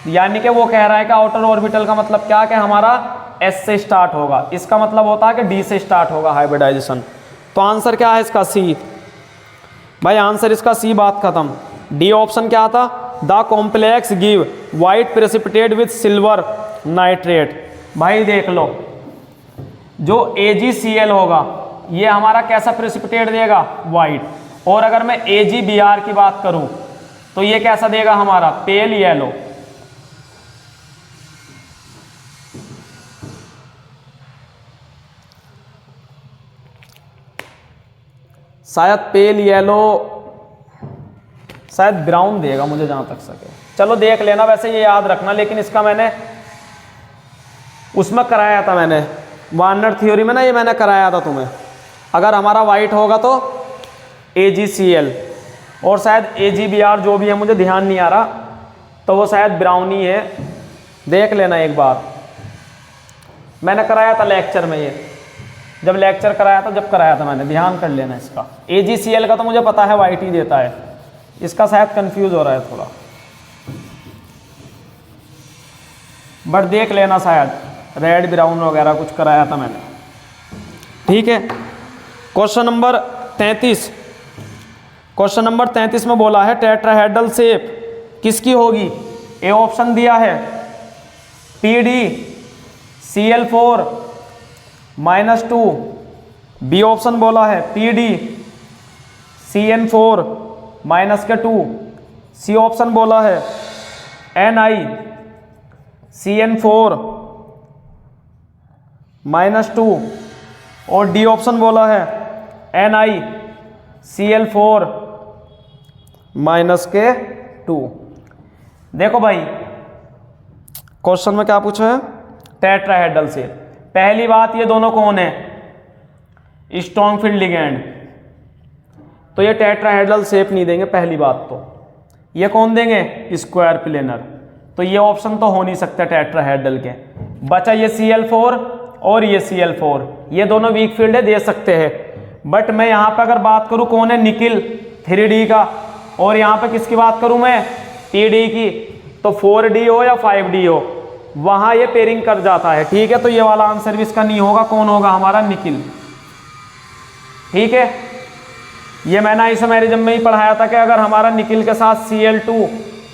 यानी कि वो कह रहा है कि आउटर ऑर्बिटल का मतलब क्या? कि हमारा s से स्टार्ट होगा। इसका मतलब होता है कि d से स्टार्ट होगा हाइब्रिडाइजेशन। तो आंसर क्या है इसका? सी। भाई आंसर इसका सी, बात खत्म। डी ऑप्शन क्या था? The complex give white precipitate with silver nitrate. भाई देख लो, जो AgCl होगा ये हमारा कैसा प्रेसिपिटेट देगा? वाइट। और अगर मैं AgBr की बात करूं तो ये कैसा देगा हमारा? Pale yellow. शायद पेल येलो, शायद ब्राउन देगा मुझे जहां तक सके। चलो देख लेना, वैसे ये याद रखना। लेकिन इसका मैंने उसमें कराया था, मैंने वार्नर थ्योरी में ना, ये मैंने कराया था तुम्हें। अगर हमारा वाइट होगा तो AgCl, और शायद AgBr जो भी है मुझे ध्यान नहीं आ रहा, तो वो शायद ब्राउन ही है। देख लेना एक बार, मैंने कराया था लेक्चर में, ये जब लेक्चर कराया था, जब कराया था मैंने, ध्यान कर लेना इसका। AgCl का तो मुझे पता है वाइट ही देता है, इसका शायद कंफ्यूज हो रहा है थोड़ा, बट देख लेना, शायद रेड ब्राउन वगैरह कुछ कराया था मैंने। ठीक है, क्वेश्चन नंबर 33। क्वेश्चन नंबर 33 में बोला है टेट्राहेड्रल शेप किसकी होगी? ए ऑप्शन दिया है PdCl4 -2, बी ऑप्शन बोला है PdCN4 -2, सी ऑप्शन बोला है NiCN4 -2, और डी ऑप्शन बोला है NiCl4 -2। देखो भाई, क्वेश्चन में क्या पूछा है? Tetrahedral shape. पहली बात, ये दोनों कौन है? स्ट्रॉन्ग फील्ड लिगेंड, तो ये टेट्राहेड्रल शेप नहीं देंगे पहली बात। तो ये कौन देंगे? Square planar. तो ये ऑप्शन तो हो नहीं सकता टेट्राहेड्रल के। बचा ये Cl4 और ये Cl4, ये दोनों वीक फील्ड है, दे सकते हैं। बट मैं यहाँ पे अगर बात करूँ कौन है? निकिल 3D का, और यहाँ पे किसकी बात करूँ मैं? Td की। तो 4D हो या 5D हो, वहाँ ये पेयरिंग कर जाता है। ठीक है, तो ये वाला आंसर भी इसका नहीं होगा। कौन होगा हमारा? निकिल। ठीक है, ये मैंने आइसोमेरिज्म में ही पढ़ाया था कि अगर हमारा निकिल के साथ Cl2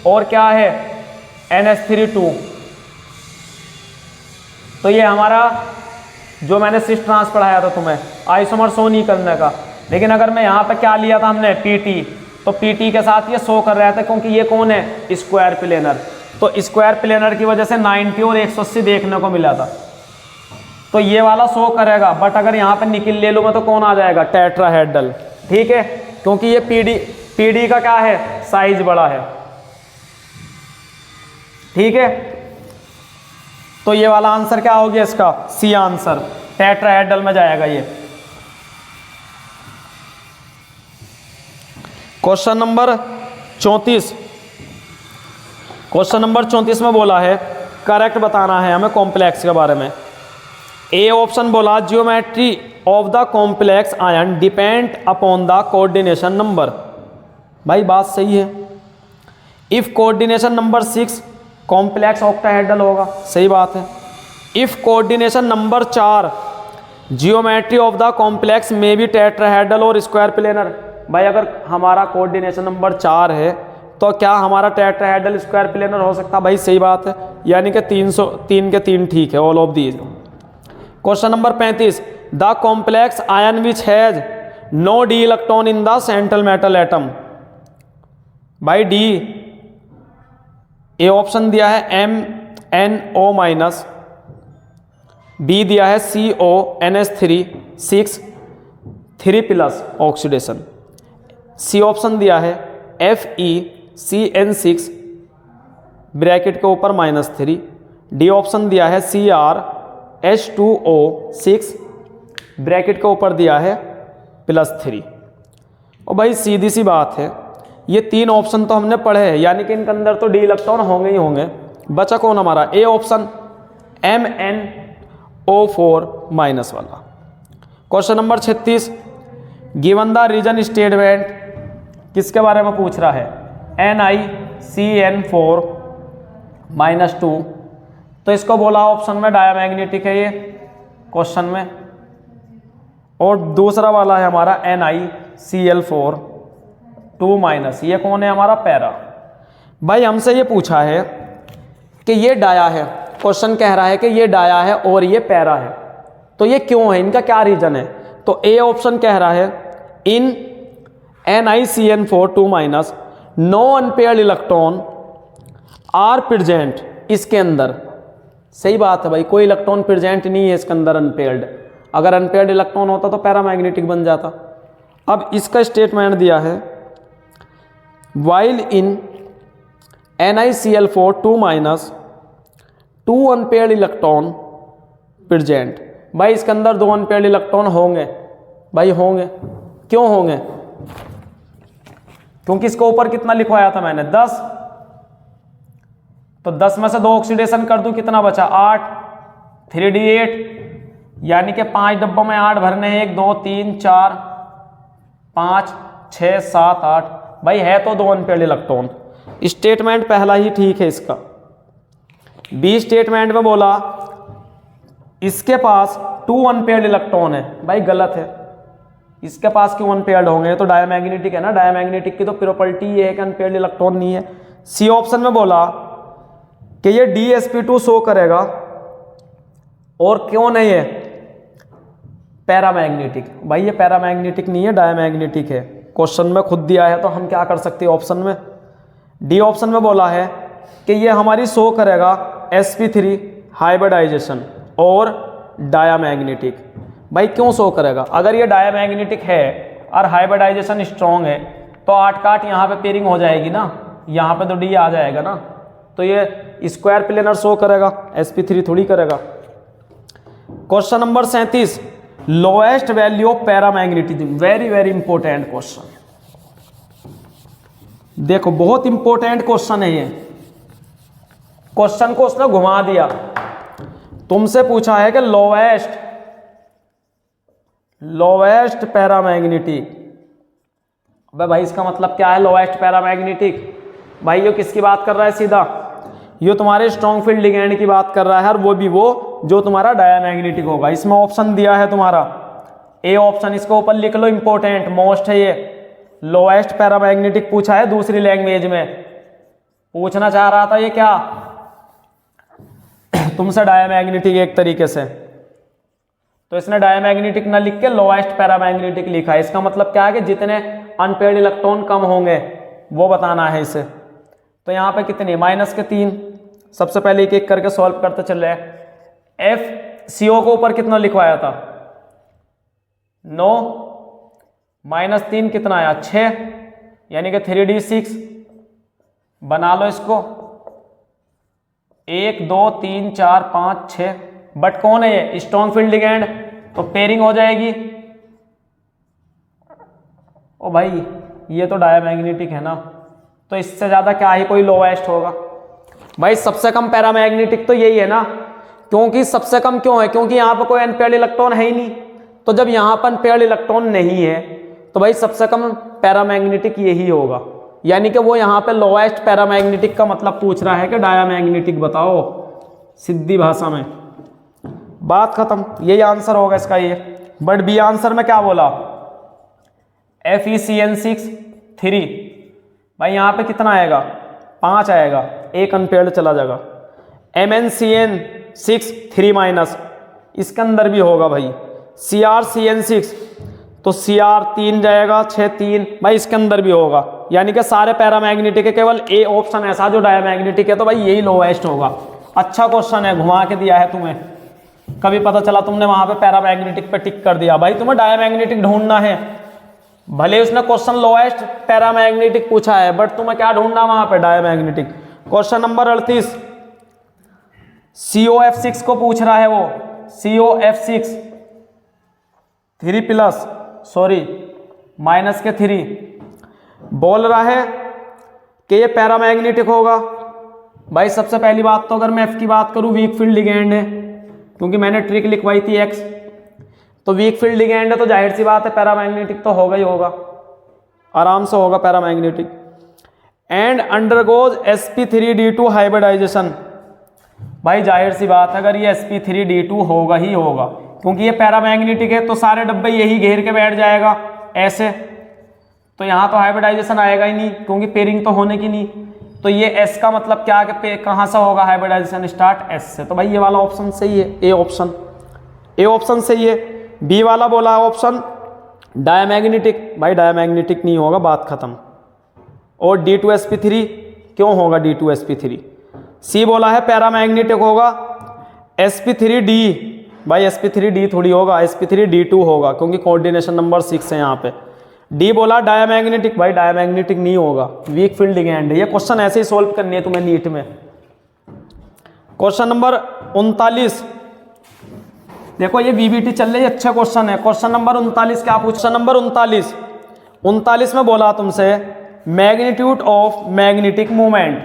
और क्या है? NH3 तो ये हमारा जो मैंने सिस ट्रांस पढ़ाया था तुम्हें, आइसोमर शो नहीं करने का। लेकिन अगर मैं यहाँ पे क्या लिया था हमने? PT, तो PT के साथ ये शो कर रहा था, क्योंकि ये कौन है? Square planar. तो स्क्वायर प्लेनर की वजह से 90 और 180 देखने को मिला था, तो ये वाला शो करेगा। बट अगर यहाँ पे निकिल ले लूँ मैं तो कौन आ जाएगा? टेट्राहेड्रल। ठीक है, क्योंकि ये PD का क्या है? साइज बड़ा है। ठीक है, तो ये वाला आंसर क्या हो गया इसका? सी आंसर, टेट्राहेड्रल में जाएगा ये। Question number 34। क्वेश्चन नंबर 34 में बोला है करेक्ट बताना है हमें कॉम्प्लेक्स के बारे में। ए ऑप्शन बोला geometry of the complex ion depend upon the coordination number. भाई बात सही है। If coordination number 6 complex octahedral होगा, सही बात है। If coordination number 4 geometry of the complex में भी टेट्राहेड्रल और स्क्वायर प्लेनर। भाई अगर हमारा कोऑर्डिनेशन नंबर 4 है तो क्या हमारा टेट्राहेड्रल स्क्वायर प्लेनर हो सकता? भाई सही बात है, यानी कि 3 के 3 ठीक है, all of these. Question number 35, the complex ion which has no d electron in the central metal atom. भाई डी, ए ऑप्शन दिया है MnO माइनस, बी दिया है CONH3 6 3+ ऑक्सीडेशन, सी ऑप्शन दिया है FeCN6 ब्रैकेट के ऊपर -3, डी ऑप्शन दिया है CrH2O6 ब्रैकेट के ऊपर दिया है +3। और भाई सीधी सी बात है, ये 3 ऑप्शन तो हमने पढ़े हैं, यानी कि इनके अंदर तो डी इलेक्ट्रॉन होंगे ही होंगे। बचा कौन हमारा? ए ऑप्शन MnO4 माइनस वाला। Question number 36, given the reason statement किसके बारे में पूछ रहा है? NiCN4 -2। तो इसको बोला ऑप्शन में डायामैग्नेटिक है ये क्वेश्चन में, और दूसरा वाला है हमारा NiCl4 2-, ये कौन है हमारा? पैरा। भाई हमसे ये पूछा है कि ये डाया है, क्वेश्चन कह रहा है कि ये डाया है और ये पैरा है, तो ये क्यों है? इनका क्या रीजन है? तो ए ऑप्शन कह रहा है in NiCN4 2-, no unpaired electron are present इसके अंदर। सही बात है भाई, कोई इलेक्ट्रॉन प्रेजेंट नहीं है इसके अंदर अनपेयर्ड। अगर अनपेयर्ड इलेक्ट्रॉन होता तो पैरामैग्नेटिक बन जाता। अब इसका स्टेटमेंट दिया है while in NiCl4 2-, 2 unpaired electron present. भाई इसके अंदर 2 अनपेयर्ड इलेक्ट्रॉन होंगे। भाई होंगे, क्यों होंगे? क्योंकि इसके ऊपर कितना लिखवाया था मैंने? 10। तो 10 में से 2 ऑक्सीडेशन कर दूं, कितना बचा? 8, 3D8, यानी कि 5 डब्बों में 8 भरने हैं। 1 2 3 4 5 6 7 8। भाई है तो 2 अनपेयर्ड इलेक्ट्रॉन। स्टेटमेंट पहला ही ठीक है इसका। बी स्टेटमेंट में बोला इसके पास 2 अनपेयर्ड इलेक्ट्रॉन है। भाई गलत है, इसके पास क्यों अनपेयर्ड होंगे? तो डायमैग्नेटिक है ना, डायमैग्नेटिक की तो प्रॉपर्टी ये है कि अनपेयर्ड इलेक्ट्रॉन नहीं है। सी ऑप्शन में बोला कि ये DsP2 शो करेगा, और क्यों नहीं है? पैरामैग्नेटिक। भाई ये पैरामैग्नेटिक नहीं है, डायमैग्नेटिक है। क्वेश्चन में खुद दिया है तो हम क्या कर सकते हैं ऑप्शन में? डी ऑप्शन में बोला है कि ये हमारी शो करेगा sp3 हाइब्रिडाइजेशन और डायामैग्नेटिक। भाई क्यों शो करेगा? अगर ये डायामैग्नेटिक है और हाइब्रिडाइजेशन स्ट्रॉन्ग है तो 8 का 8 यहाँ पे पेयरिंग हो जाएगी ना, यहाँ पे तो डी आ जाएगा ना। तो ये स्क्वायर प्लेनर शो करेगा, sp3 थोड़ी करेगा। Question number 37, lowest value of paramagnetism, very very important question. देखो बहुत इंपॉर्टेंट क्वेश्चन है ये। क्वेश्चन को उसने घुमा दिया, तुमसे पूछा है कि लोएस्ट पैरामैग्नेटिक। अबे भाई इसका मतलब क्या है लोएस्ट पैरामैग्नेटिक? भाई ये किसकी बात कर रहा है सीधा? ये तुम्हारे स्ट्रॉन्ग फील्ड लिगेंड की बात कर रहा है, और वो भी वो जो तुम्हारा डायमैग्नेटिक होगा। इसमें ऑप्शन दिया है तुम्हारा ए ऑप्शन, इसको ऊपर लिख लो, इंपॉर्टेंट मोस्ट है ये। लोएस्ट पैरामैग्नेटिक पूछा है दूसरी लैंग्वेज में, पूछना चाह रहा था ये क्या तुमसे डायमैग्नेटिक एक तरीके से, तो इसने डायमैग्नेटिक ना लिख के लोएस्ट पैरामैग्नेटिक लिखा है। इसका मतलब क्या है कि जितने अनपेयर्ड इलेक्ट्रॉन कम होंगे वो बताना है इसे। तो यहाँ पे कितने -3, सबसे पहले एक एक करके सॉल्व करते चले। FCO को ऊपर कितना लिखवाया था? 9 -3 कितना आया? 6, यानी कि 3d6। बना लो इसको, 1 2 3 4 5 6। बट कौन है ये? स्ट्रॉन्ग फील्ड लिगेंड, तो पेयरिंग हो जाएगी। ओ भाई ये तो डायमैग्नेटिक है ना, तो इससे ज्यादा क्या ही कोई लोएस्ट होगा? भाई सबसे कम पैरामैग्नेटिक तो यही है ना, क्योंकि सबसे कम क्यों है? क्योंकि यहाँ पर कोई अनपेयर्ड इलेक्ट्रॉन है ही नहीं। तो जब यहाँ पर अनपेयर्ड इलेक्ट्रॉन नहीं है तो भाई सबसे कम पैरामैग्नेटिक यही होगा, यानी कि वो यहाँ पे लोएस्ट पैरामैग्नेटिक का मतलब पूछ रहा है कि डायमैग्नेटिक बताओ, सीधी भाषा में। बात खत्म, यही आंसर होगा इसका ये। बट बी आंसर में क्या बोला? FeCN6 3। भाई यहाँ पे कितना आएगा? 5 आएगा, एक अनपेयर्ड चला जाएगा। MnCN6 3-, इसके अंदर भी होगा भाई। CrCN6, तो Cr 3 जाएगा, 6 3। भाई इसके अंदर भी होगा, यानी कि सारे पैरामैग्नेटिक है, केवल ए ऑप्शन ऐसा जो डायमैग्नेटिक है, तो भाई यही लोएस्ट होगा। अच्छा क्वेश्चन है, घुमा के दिया है तुम्हें। कभी पता चला तुमने वहां पे पैरामैग्नेटिक पे टिक कर दिया, भाई तुम्हें डायमैग्नेटिक ढूंढना है। भले उसने क्वेश्चन लोएस्ट पैरामैग्नेटिक पूछा है, बट तुम्हें क्या ढूंढना वहां पे? डायमैग्नेटिक। क्वेश्चन नंबर 38, COF6 को पूछ रहा है वो। COF6 3+, सॉरी -3 बोल रहा है कि ये पैरामैग्नेटिक होगा। भाई सबसे पहली बात तो अगर मैं F की बात करूं, वीक फील्ड लिगेंड है, क्योंकि मैंने ट्रिक लिखवाई थी X, तो वीक फील्ड लिगेंड है तो जाहिर सी बात है पैरामैग्नेटिक तो होगा ही होगा, आराम से होगा paramagnetic. And undergoes sp3d2 hybridisation. भाई जाहिर सी बात है अगर ये sp3d2 होगा ही होगा, क्योंकि ये पैरामैग्नेटिक है तो सारे डब्बे यही घेर के बैठ जाएगा ऐसे, तो यहाँ तो हाइब्रिडाइजेशन आएगा ही नहीं, क्योंकि पेयरिंग तो होने की नहीं। तो ये S का मतलब क्या कि कहाँ से होगा हाइब्रिडाइजेशन? स्टार्ट S से। तो भाई ये वाला ऑप्शन सही है, ए ऑप्शन सही है। बी वाला बोला ऑप्शन डायमैग्नेटिक, भाई डायमैग्नेटिक नहीं होगा, बात खत्म। और D2sp3 क्यों होगा D2sp3? सी बोला है पैरामैग्नेटिक होगा, sp3d, भाई sp3d थोड़ी होगा, sp3d2 होगा, क्योंकि कोऑर्डिनेशन नंबर 6 है यहाँ पे। डी बोला डायमैग्नेटिक, भाई डायमैग्नेटिक नहीं होगा, वीक फील्ड लिगेंड है। ये क्वेश्चन ऐसे ही सोल्व करनी है तुम्हें नीट में। क्वेश्चन नंबर 39, देखो ये VBT चल रही है, अच्छा क्वेश्चन है। क्वेश्चन नंबर 39 क्या पूछा? क्वेश्चन नंबर 39 में बोला तुमसे मैग्नीट्यूड ऑफ मैग्नेटिक मूवमेंट।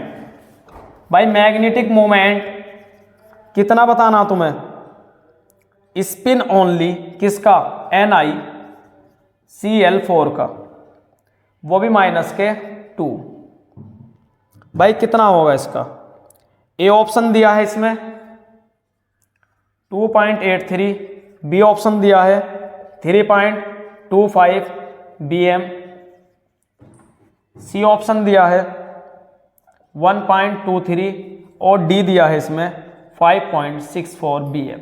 भाई मैग्नेटिक मूवमेंट कितना बताना तुम्हें? स्पिन ओनली किसका? NiCl4 का, वो भी -2। भाई कितना होगा इसका? ए ऑप्शन दिया है इसमें 2.83, बी ऑप्शन दिया है 3.25 bm, सी ऑप्शन दिया है 1.23 और डी दिया है इसमें 5.64 bm।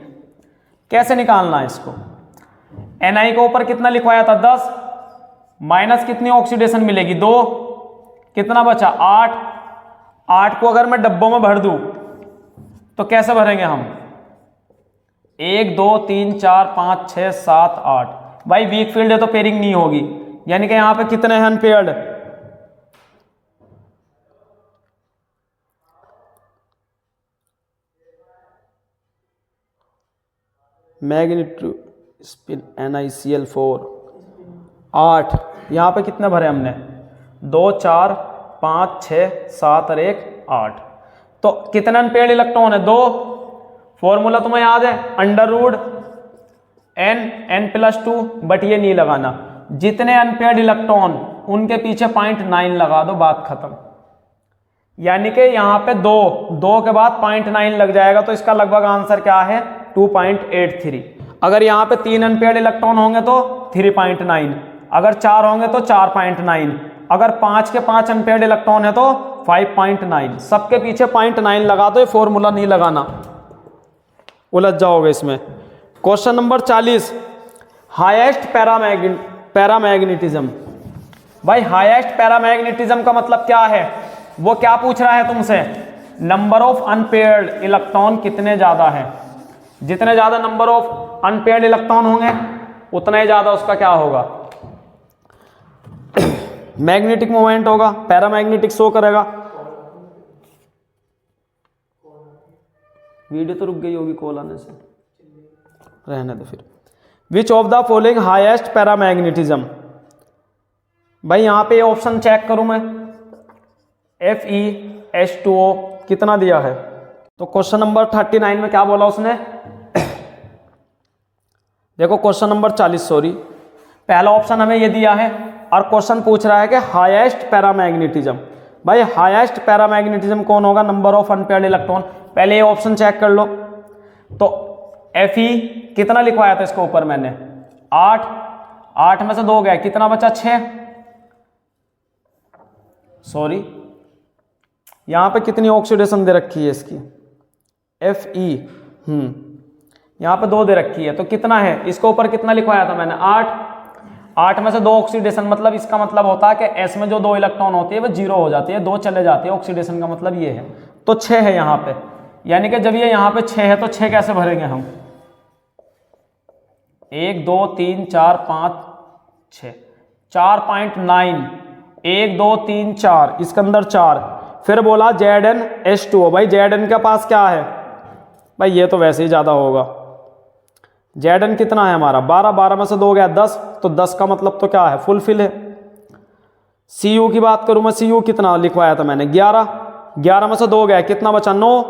कैसे निकालना है इसको? Ni को ऊपर कितना लिखवाया था? 10, माइनस कितनी ऑक्सीडेशन मिलेगी? 2, कितना बचा? 8। 8 को अगर मैं डब्बों में भर दूं तो कैसे भरेंगे हम? 1 2 3 4 5 6 7 8। भाई वीक फील्ड है तो पेयरिंग नहीं होगी, यानी कि यहां पे कितने हैं अनपेयर्ड? Magnitude spin NiCl4 8। यहाँ पे कितने भरे हमने 2 4 5 6 7 और 1 8। तो कितने अनपेयर्ड इलेक्ट्रॉन है 2। फॉर्मूला तुम्हें याद है √n+2, बट ये नहीं लगाना। जितने अनपेयर्ड इलेक्ट्रॉन उनके पीछे 0.9 लगा दो, बात खत्म। यानी कि यहाँ पे 2 के बाद 0.9 लग जाएगा, तो इसका लगभग आंसर क्या है 2.83। अगर यहाँ पे 3 अनपेयर्ड इलेक्ट्रॉन होंगे तो 3.9, अगर 4 होंगे तो 4.9, अगर 5 के 5 अनपेयर्ड इलेक्ट्रॉन है तो 5.9। सबके पीछे 0.9 लगा दो, ये फॉर्मूला नहीं लगाना, उलझ जाओगे इसमें। Question number 40, highest paramagnetism. भाई हाईएस्ट पैरामैग्नेटिज्म का मतलब क्या है, वो क्या पूछ रहा है तुमसे, नंबर ऑफ अनपेयर्ड इलेक्ट्रॉन कितने ज्यादा है। जितने ज्यादा नंबर ऑफ अनपेयर्ड इलेक्ट्रॉन होंगे उतना ही ज्यादा उसका क्या होगा, मैग्नेटिक मोमेंट होगा, पैरामैग्नेटिक शो करेगा। वीडियो तो रुक गई होगी कॉल आने से, रहने दो फिर। विच of the following highest paramagnetism. भाई यहाँ पे ऑप्शन चेक करूं मैं, FeS2O कितना दिया है। तो क्वेश्चन नंबर 39 में क्या बोला उसने देखो क्वेश्चन नंबर 40 सॉरी, पहला ऑप्शन हमें ये दिया है और क्वेश्चन पूछ रहा है कि हाईएस्ट पैरामैग्नेटिज्म। भाई हाईएस्ट पैरामैग्नेटिज्म कौन होगा, नंबर ऑफ अनपेयर्ड इलेक्ट्रॉन। पहले ये ऑप्शन चेक कर लो। तो Fe कितना लिखवाया था इसके ऊपर मैंने 8 में से 2 गया, कितना बचा 6। सॉरी यहां पे कितनी ऑक्सीडेशन दे रखी है इसकी Fe, यहां पे 2 दे रखी है, तो कितना है इसके ऊपर कितना लिखवाया था मैंने 8 में से 2 ऑक्सीडेशन, मतलब इसका मतलब होता है कि S में जो 2 इलेक्ट्रॉन होती है वो 0 हो जाती है, 2 चले जाती है, ऑक्सीडेशन का मतलब ये है। तो 6 है यहाँ पे, यानी कि जब ये यहाँ पे 6 है तो 6 कैसे भरेंगे हम, 1 2 3 4 5 6, 4.9, 1 2 3 4, इसके अंदर 4। फिर बोला ZnH2O। भाई Zn के पास क्या है, भाई ये तो वैसे ही ज्यादा होगा। Zn कितना है हमारा 12 में से 2 गया 10, तो 10 का मतलब तो क्या है फुलफिल है। Cu की बात करूं मैं, Cu कितना लिखवाया था मैंने 11 में से 2 गया, कितना बचा 9,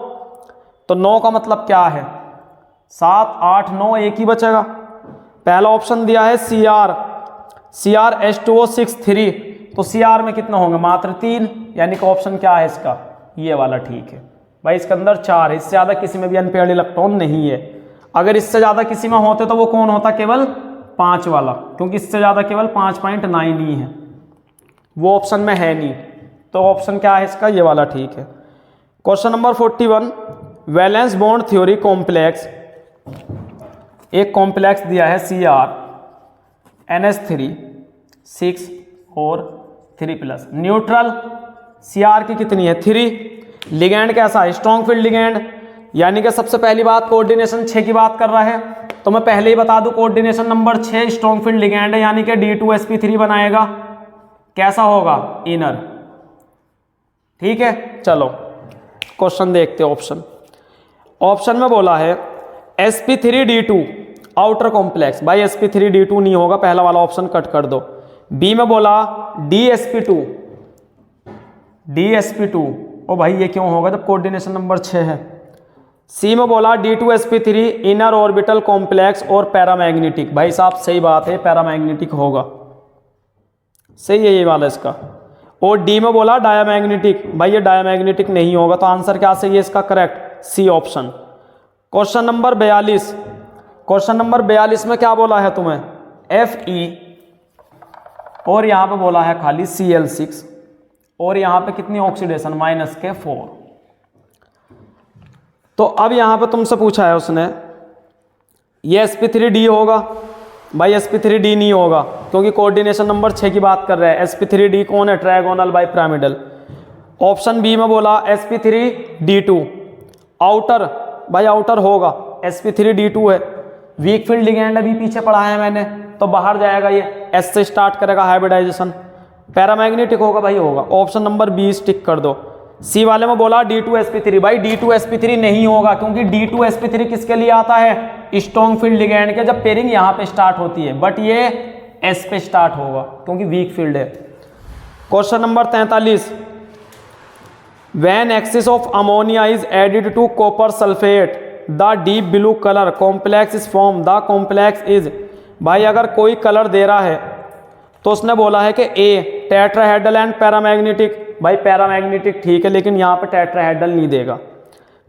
तो 9 का मतलब क्या है 7 8 9, एक ही बचेगा। पहला ऑप्शन दिया है CrH2O6 3, तो Cr में कितना होंगे मात्र 3, यानी कि ऑप्शन क्या है इसका ये वाला ठीक है। भाई इसके अंदर 4 है, इससे ज्यादा किसी में भी अनपेयर्ड इलेक्ट्रॉन नहीं है। अगर इससे ज्यादा किसी में होते तो वो कौन होता, केवल 5 वाला, क्योंकि इससे ज्यादा केवल 5.9 ही है, वो ऑप्शन में है नहीं। तो ऑप्शन क्या है इसका ये वाला ठीक है। Question number 41, valence bond theory complex. एक कॉम्प्लेक्स दिया है CrNH3 6 और 3+, न्यूट्रल Cr की कितनी है 3, लिगैंड कैसा है स्ट्रॉन्ग फील्ड लिगैंड, यानी कि सबसे पहली बात कोऑर्डिनेशन 6 की बात कर रहा है, तो मैं पहले ही बता दूं coordination number 6 strong field ligand है, यानी कि D2sp3 बनाएगा। कैसा होगा इनर, ठीक है। चलो क्वेश्चन देखते हैं। ऑप्शन में बोला है sp3d2 आउटर कॉम्प्लेक्स। भाई sp3d2 नहीं होगा, पहला वाला ऑप्शन कट कर दो। बी में बोला dsp2 ओ भाई ये क्यों होगा जब कोऑर्डिनेशन नंबर 6 है। सी में बोला D2sp3 इनर ऑर्बिटल कॉम्प्लेक्स और पैरामैग्नेटिक। भाई साहब सही बात है, पैरामैग्नेटिक होगा, सही है ये वाला इसका। और डी में बोला डायामैग्नेटिक, भाई ये डायामैग्नेटिक नहीं होगा, तो आंसर क्या सही है इसका correct C option. Question number 42, question number 42 में क्या बोला है तुम्हें Fe और यहां पे बोला है खाली Cl6 और यहां पे कितनी ऑक्सीडेशन -4। तो अब यहां पे तुमसे पूछा है उसने ये sp3d होगा। भाई sp3d नहीं होगा क्योंकि कोऑर्डिनेशन नंबर 6 की बात कर रहे हैं। sp3d कौन है, trigonal bipyramidal. Option B में बोला sp3d2 आउटर, भाई आउटर होगा, sp3d2 है, वीक फील्ड लिगैंड अभी पीछे पढ़ा है मैंने, तो बाहर जाएगा ये, S से स्टार्ट करेगा हाइब्रिडाइजेशन। पैरामैग्नेटिक होगा भाई होगा, ऑप्शन नंबर बी टिक कर दो। सी वाले में बोला D2sp3, भाई D2sp3 नहीं होगा, क्योंकि D2sp3 किसके लिए आता है, स्ट्रॉन्ग फील्ड लिगैंड के, जब पेयरिंग यहाँ पे स्टार्ट होती है, बट ये S पे स्टार्ट होगा क्योंकि वीक फील्ड है। Question number 43, when excess of ammonia is added to copper sulphate the deep blue colour complex is form, the complex is, भाई अगर कोई कलर दे रहा है तो उसने बोला है कि ए टेट्राहेड्रल एंड पैरामैग्नेटिक, भाई पैरामैग्नेटिक ठीक है, लेकिन यहाँ पे टेट्राहेड्रल नहीं देगा।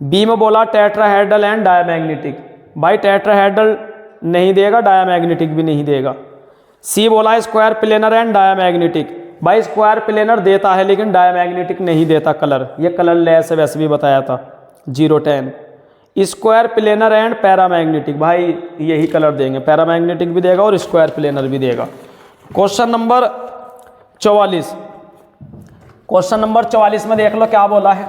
बी में बोला टेट्राहेड्रल एंड डायमैग्नेटिक, भाई टेट्राहेड्रल नहीं देगा, डायमैग्नेटिक भी नहीं देगा। सी बोला स्क्वायर प्लेनर एंड डायमैग्नेटिक, भाई स्क्वायर प्लेनर देता है लेकिन डायमैग्नेटिक नहीं देता कलर, ये कलर लेस है वैसे भी बताया था 010। स्क्वायर प्लेनर एंड पैरामैग्नेटिक, भाई यही कलर देंगे, पैरामैग्नेटिक भी देगा और स्क्वायर प्लेनर भी देगा। क्वेश्चन नंबर 44, क्वेश्चन नंबर 44 में देख लो क्या बोला है,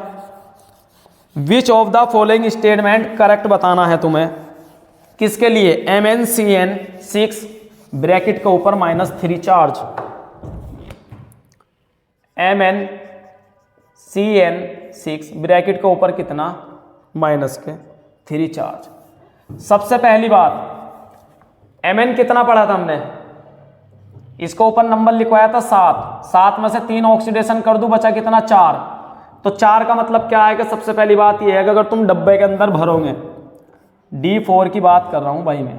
which of the following statement correct बताना है तुम्हें, किसके लिए, MnCn6 ब्रैकेट के ऊपर -3 चार्ज, MnCn6 ब्रैकेट के ऊपर कितना, -3 चार्ज। सबसे पहली बात, Mn कितना पढ़ा था हमने, इसको ऊपर नंबर लिखवाया था 7 में से 3 ऑक्सीडेशन कर दूं, बचा कितना 4, तो 4 का मतलब क्या है कि सबसे पहली बात यह है कि अगर तुम डब्बे के अंदर भरोगे, D4 की बात कर रहा हूं भाई मैं,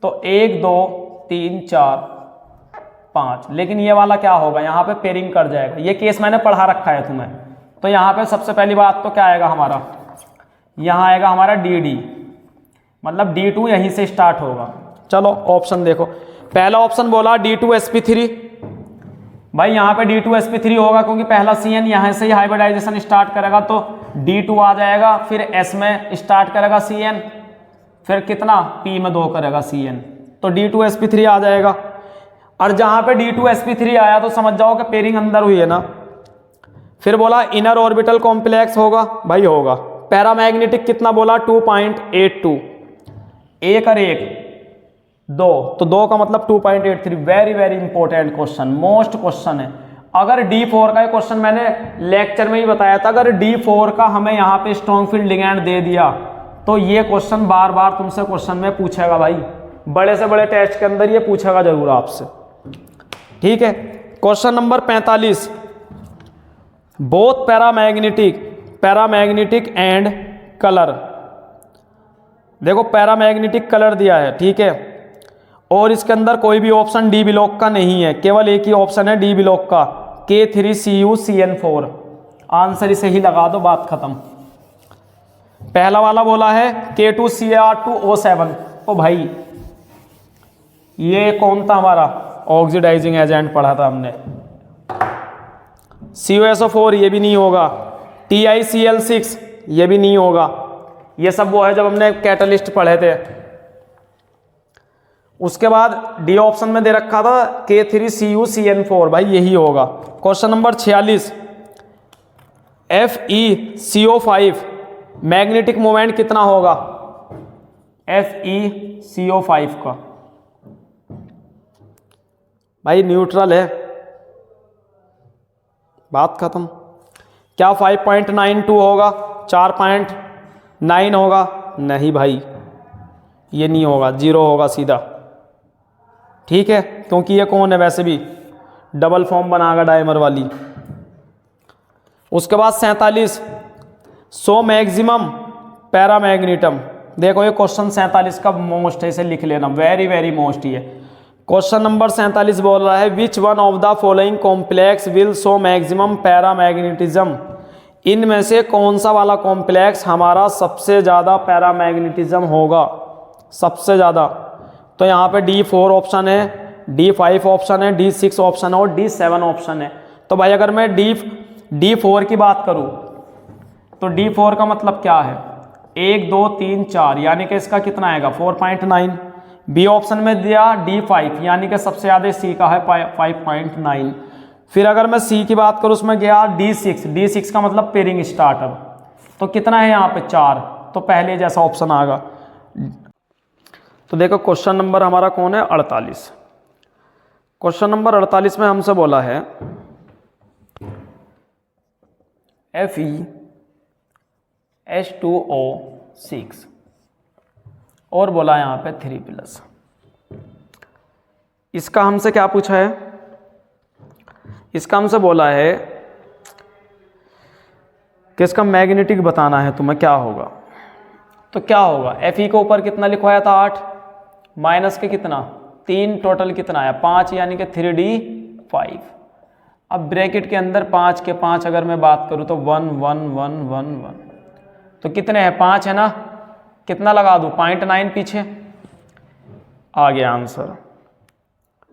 तो 1 2 3 4 5, लेकिन ये वाला क्या होगा, यहाँ पे पेयरिंग कर जाएगा, ये केस मैंने पढ़ा रखा है तुम्हें। तो यहाँ पे सबसे पहली बात तो क्या आएगा हमारा, यहाँ आएगा हमारा DD, मतलब D2 यहीं से स्टार्ट होगा। चलो ऑप्शन देखो, पहला ऑप्शन बोला D2sp3, भाई यहाँ पे D2sp3 होगा क्योंकि पहला CN यहाँ से ही हाइब्रिडाइजेशन स्टार्ट करेगा, तो D2 आ जाएगा, फिर S में स्टार्ट करेगा CN, फिर कितना P में 2 करेगा CN, तो D2sp3 आ जाएगा। और जहाँ पे D2sp3 आया तो समझ जाओ कि पेयरिंग अंदर हुई है ना। फिर बोला इनर ऑर्बिटल कॉम्प्लेक्स होगा, भाई होगा। पैरामैग्नेटिक कितना बोला 2.82, 1 और 1 2, तो 2 का मतलब 2.83। Very very important question, most question है। अगर D4 का क्वेश्चन मैंने लेक्चर में ही बताया था, अगर D4 का हमें यहाँ पे स्ट्रॉन्ग फील्ड लिगैंड दे दिया तो ये क्वेश्चन बार बार तुमसे क्वेश्चन में पूछेगा भाई, बड़े से बड़े टेस्ट के अंदर ये पूछेगा जरूर आपसे, ठीक है। Question number 45, both paramagnetic and colour, देखो पैरामैग्नेटिक कलर दिया है, ठीक है, और इसके अंदर कोई भी ऑप्शन डी ब्लॉक का नहीं है, केवल एक ही ऑप्शन है डी ब्लॉक का, K3CuCN4। आंसर इसे ही लगा दो, बात खत्म। पहला वाला बोला है K2Cr2O7, तो भाई ये कौन था हमारा, ऑक्सीडाइजिंग एजेंट पढ़ा था हमने। CuSO4 ये भी नहीं होगा, TiCl6 ये भी नहीं होगा, ये सब वो है जब हमने कैटलिस्ट पढ़े थे। उसके बाद डी ऑप्शन में दे रखा था K3CuCN4, भाई यही होगा। Question number 46, FeCO5 magnetic moment कितना होगा, FeCO5 का, भाई न्यूट्रल है, बात खत्म। क्या 5.92 होगा, 4.9 होगा, नहीं भाई ये नहीं होगा, 0 होगा सीधा, ठीक है, क्योंकि ये कौन है वैसे भी डबल फॉर्म बनाएगा डायमर वाली। उसके बाद 47, सो मैक्सिमम पैरामैग्नेटम, देखो ये क्वेश्चन 47 का मोस्ट है, इसे लिख लेना, वेरी वेरी मोस्ट ही है। क्वेश्चन नंबर 47 बोल रहा है which one of the following complex will show maximum paramagnetism, इनमें से कौन सा वाला कॉम्प्लेक्स हमारा सबसे ज़्यादा पैरामैग्नेटिज्म होगा, सबसे ज़्यादा। तो यहाँ पे D4 ऑप्शन है, D5 ऑप्शन है, D6 ऑप्शन है और D7 ऑप्शन है। तो भाई अगर मैं D4 की बात करूँ तो D4 का मतलब क्या है, 1 2 3 4, यानी कि इसका कितना आएगा 4.9। बी ऑप्शन में दिया D5, यानी कि सबसे ज़्यादा C का है 5.9। फिर अगर मैं C की बात करूँ उसमें गया D6 का मतलब पेयरिंग स्टार्टर, तो कितना है यहाँ पे 4, तो पहले जैसा ऑप्शन आएगा। तो देखो क्वेश्चन नंबर हमारा कौन है 48। क्वेश्चन नंबर 48 में हमसे बोला है FeH2O6 और बोला यहाँ पे 3+। इसका हमसे क्या पूछा है? इसका हमसे बोला है कि इसका मैग्नेटिक बताना है तुम्हें, क्या होगा। तो क्या होगा, Fe के ऊपर कितना लिखवाया था 8, माइनस के कितना 3, टोटल कितना है 5, यानी कि 3d5। अब ब्रैकेट के अंदर 5 के 5 अगर मैं बात करूं तो 1 1 1 1 1, तो कितने हैं 5 है ना, कितना लगा दूं 0.9 पीछे, आ गया आंसर।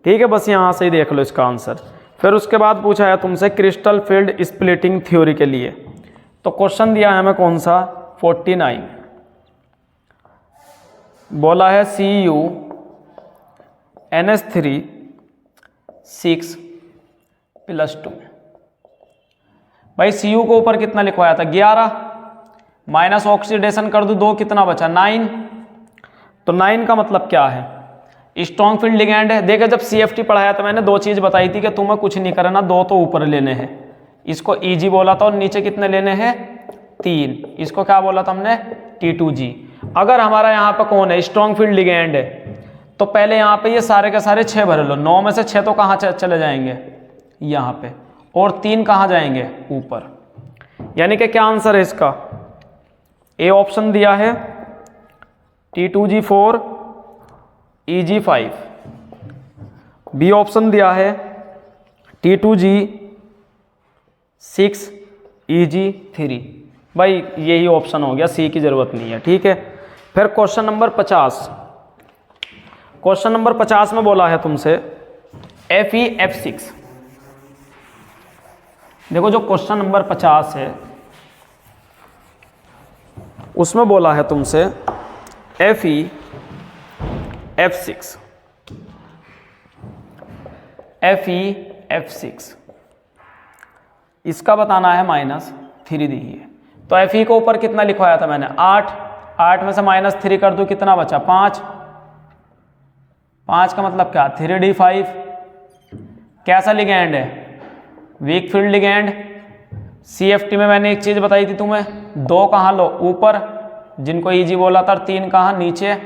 ठीक है, बस यहाँ से ही देख लो इसका आंसर। फिर उसके बाद पूछा है तुमसे क्रिस्टल फील्ड स्प्लिटिंग थ्योरी के लिए, तो क्वेश्चन दिया है हमें कौन सा 49, बोला है CuNH3 6+2। भाई Cu को ऊपर कितना लिखवाया था 11, माइनस ऑक्सीडेशन कर दूं 2, कितना बचा 9। तो 9 का मतलब क्या है, स्ट्रॉन्ग फील्ड लिगेंड है। देखा जब CFT पढ़ाया था मैंने 2 चीज़ बताई थी कि तुम्हें कुछ नहीं करना, 2 तो ऊपर लेने हैं, इसको Eg बोला था, और नीचे कितने लेने हैं 3, इसको क्या बोला था हमने T2G। अगर हमारा यहाँ पे कौन है स्ट्रॉन्ग फील्ड लिगेंड है, तो पहले यहाँ पे ये सारे के सारे 6 भर लो, 9 में से 6 तो कहाँ चले जाएंगे यहाँ पे, और 3 कहाँ जाएंगे ऊपर, यानी कि क्या आंसर है इसका, ए ऑप्शन दिया है T2G4 EG5, बी ऑप्शन दिया है T2G6 EG3। भाई यही ऑप्शन हो गया, सी की जरूरत नहीं है। ठीक है, फिर क्वेश्चन नंबर 50, क्वेश्चन नंबर 50 में बोला है तुमसे FeF6। देखो जो क्वेश्चन नंबर 50 है उसमें बोला है तुमसे FeF6, FeF6 इसका बताना है -3 दी है। तो Fe को ऊपर कितना लिखवाया था मैंने 8, 8 में से -3 कर दूं कितना बचा 5, 5 का मतलब क्या 3d5। कैसा लिगेंड है, वीक फील्ड लिगेंड। CFT में मैंने एक चीज बताई थी तुम्हें, 2 कहाँ लो ऊपर, जिनको Eg बोला था, 3 कहाँ नीचे,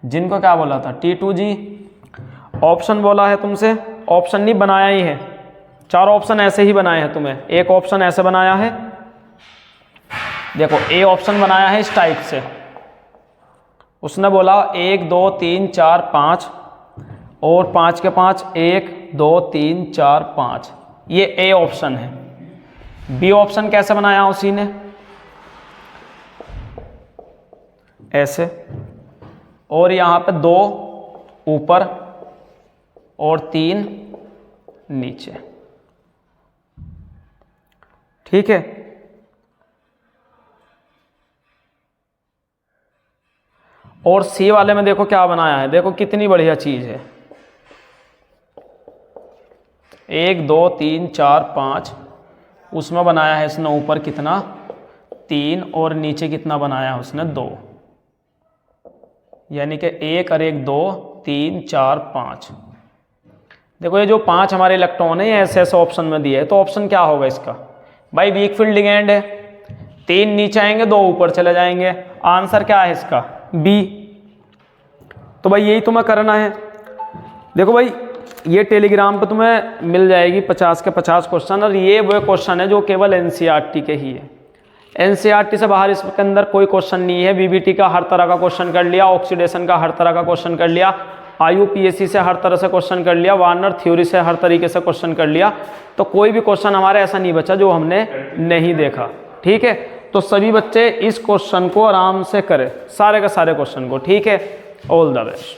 जिनको क्या बोला था T2G। ऑप्शन बोला है तुमसे, ऑप्शन नहीं बनाया ही है, 4 ऑप्शन ऐसे ही बनाए हैं तुम्हें। एक ऑप्शन ऐसे बनाया है, देखो ए ऑप्शन बनाया है इस टाइप से, उसने बोला 1 2 3 4 5 और 5 के 5 1 2 3 4 5, ये ए ऑप्शन है। बी ऑप्शन कैसे बनाया उसी ने, ऐसे, और यहाँ पे 2 ऊपर और 3 नीचे। ठीक है, और सी वाले में देखो क्या बनाया है, देखो कितनी बढ़िया चीज है, 1 2 3 4 5, उसमें बनाया है इसने ऊपर कितना 3 और नीचे कितना बनाया है उसने 2, यानी कि 1 और 1 2 3 4 5। देखो ये जो 5 हमारे इलेक्ट्रॉन है ये ऐसे ऐसे ऑप्शन में दिए है, तो ऑप्शन क्या होगा इसका, भाई वीक फील्ड लिगेंड है, 3 नीचे आएंगे 2 ऊपर चले जाएंगे, आंसर क्या है इसका बी। तो भाई यही तुम्हें करना है। देखो भाई ये टेलीग्राम पे तुम्हें मिल जाएगी 50 के 50 क्वेश्चन, और ये वो क्वेश्चन है जो केवल NCERT के ही है, NCERT से बाहर इसके अंदर कोई क्वेश्चन नहीं है। BBT का हर तरह का क्वेश्चन कर लिया, ऑक्सीडेशन का हर तरह का क्वेश्चन कर लिया, IUPAC से हर तरह से क्वेश्चन कर लिया, वार्नर थ्योरी से हर तरीके से क्वेश्चन कर लिया, तो कोई भी क्वेश्चन हमारे ऐसा नहीं बचा जो हमने नहीं देखा। ठीक है, तो सभी बच्चे इस क्वेश्चन को आराम से करें, सारे के सारे क्वेश्चन को। ठीक है, ऑल द बेस्ट।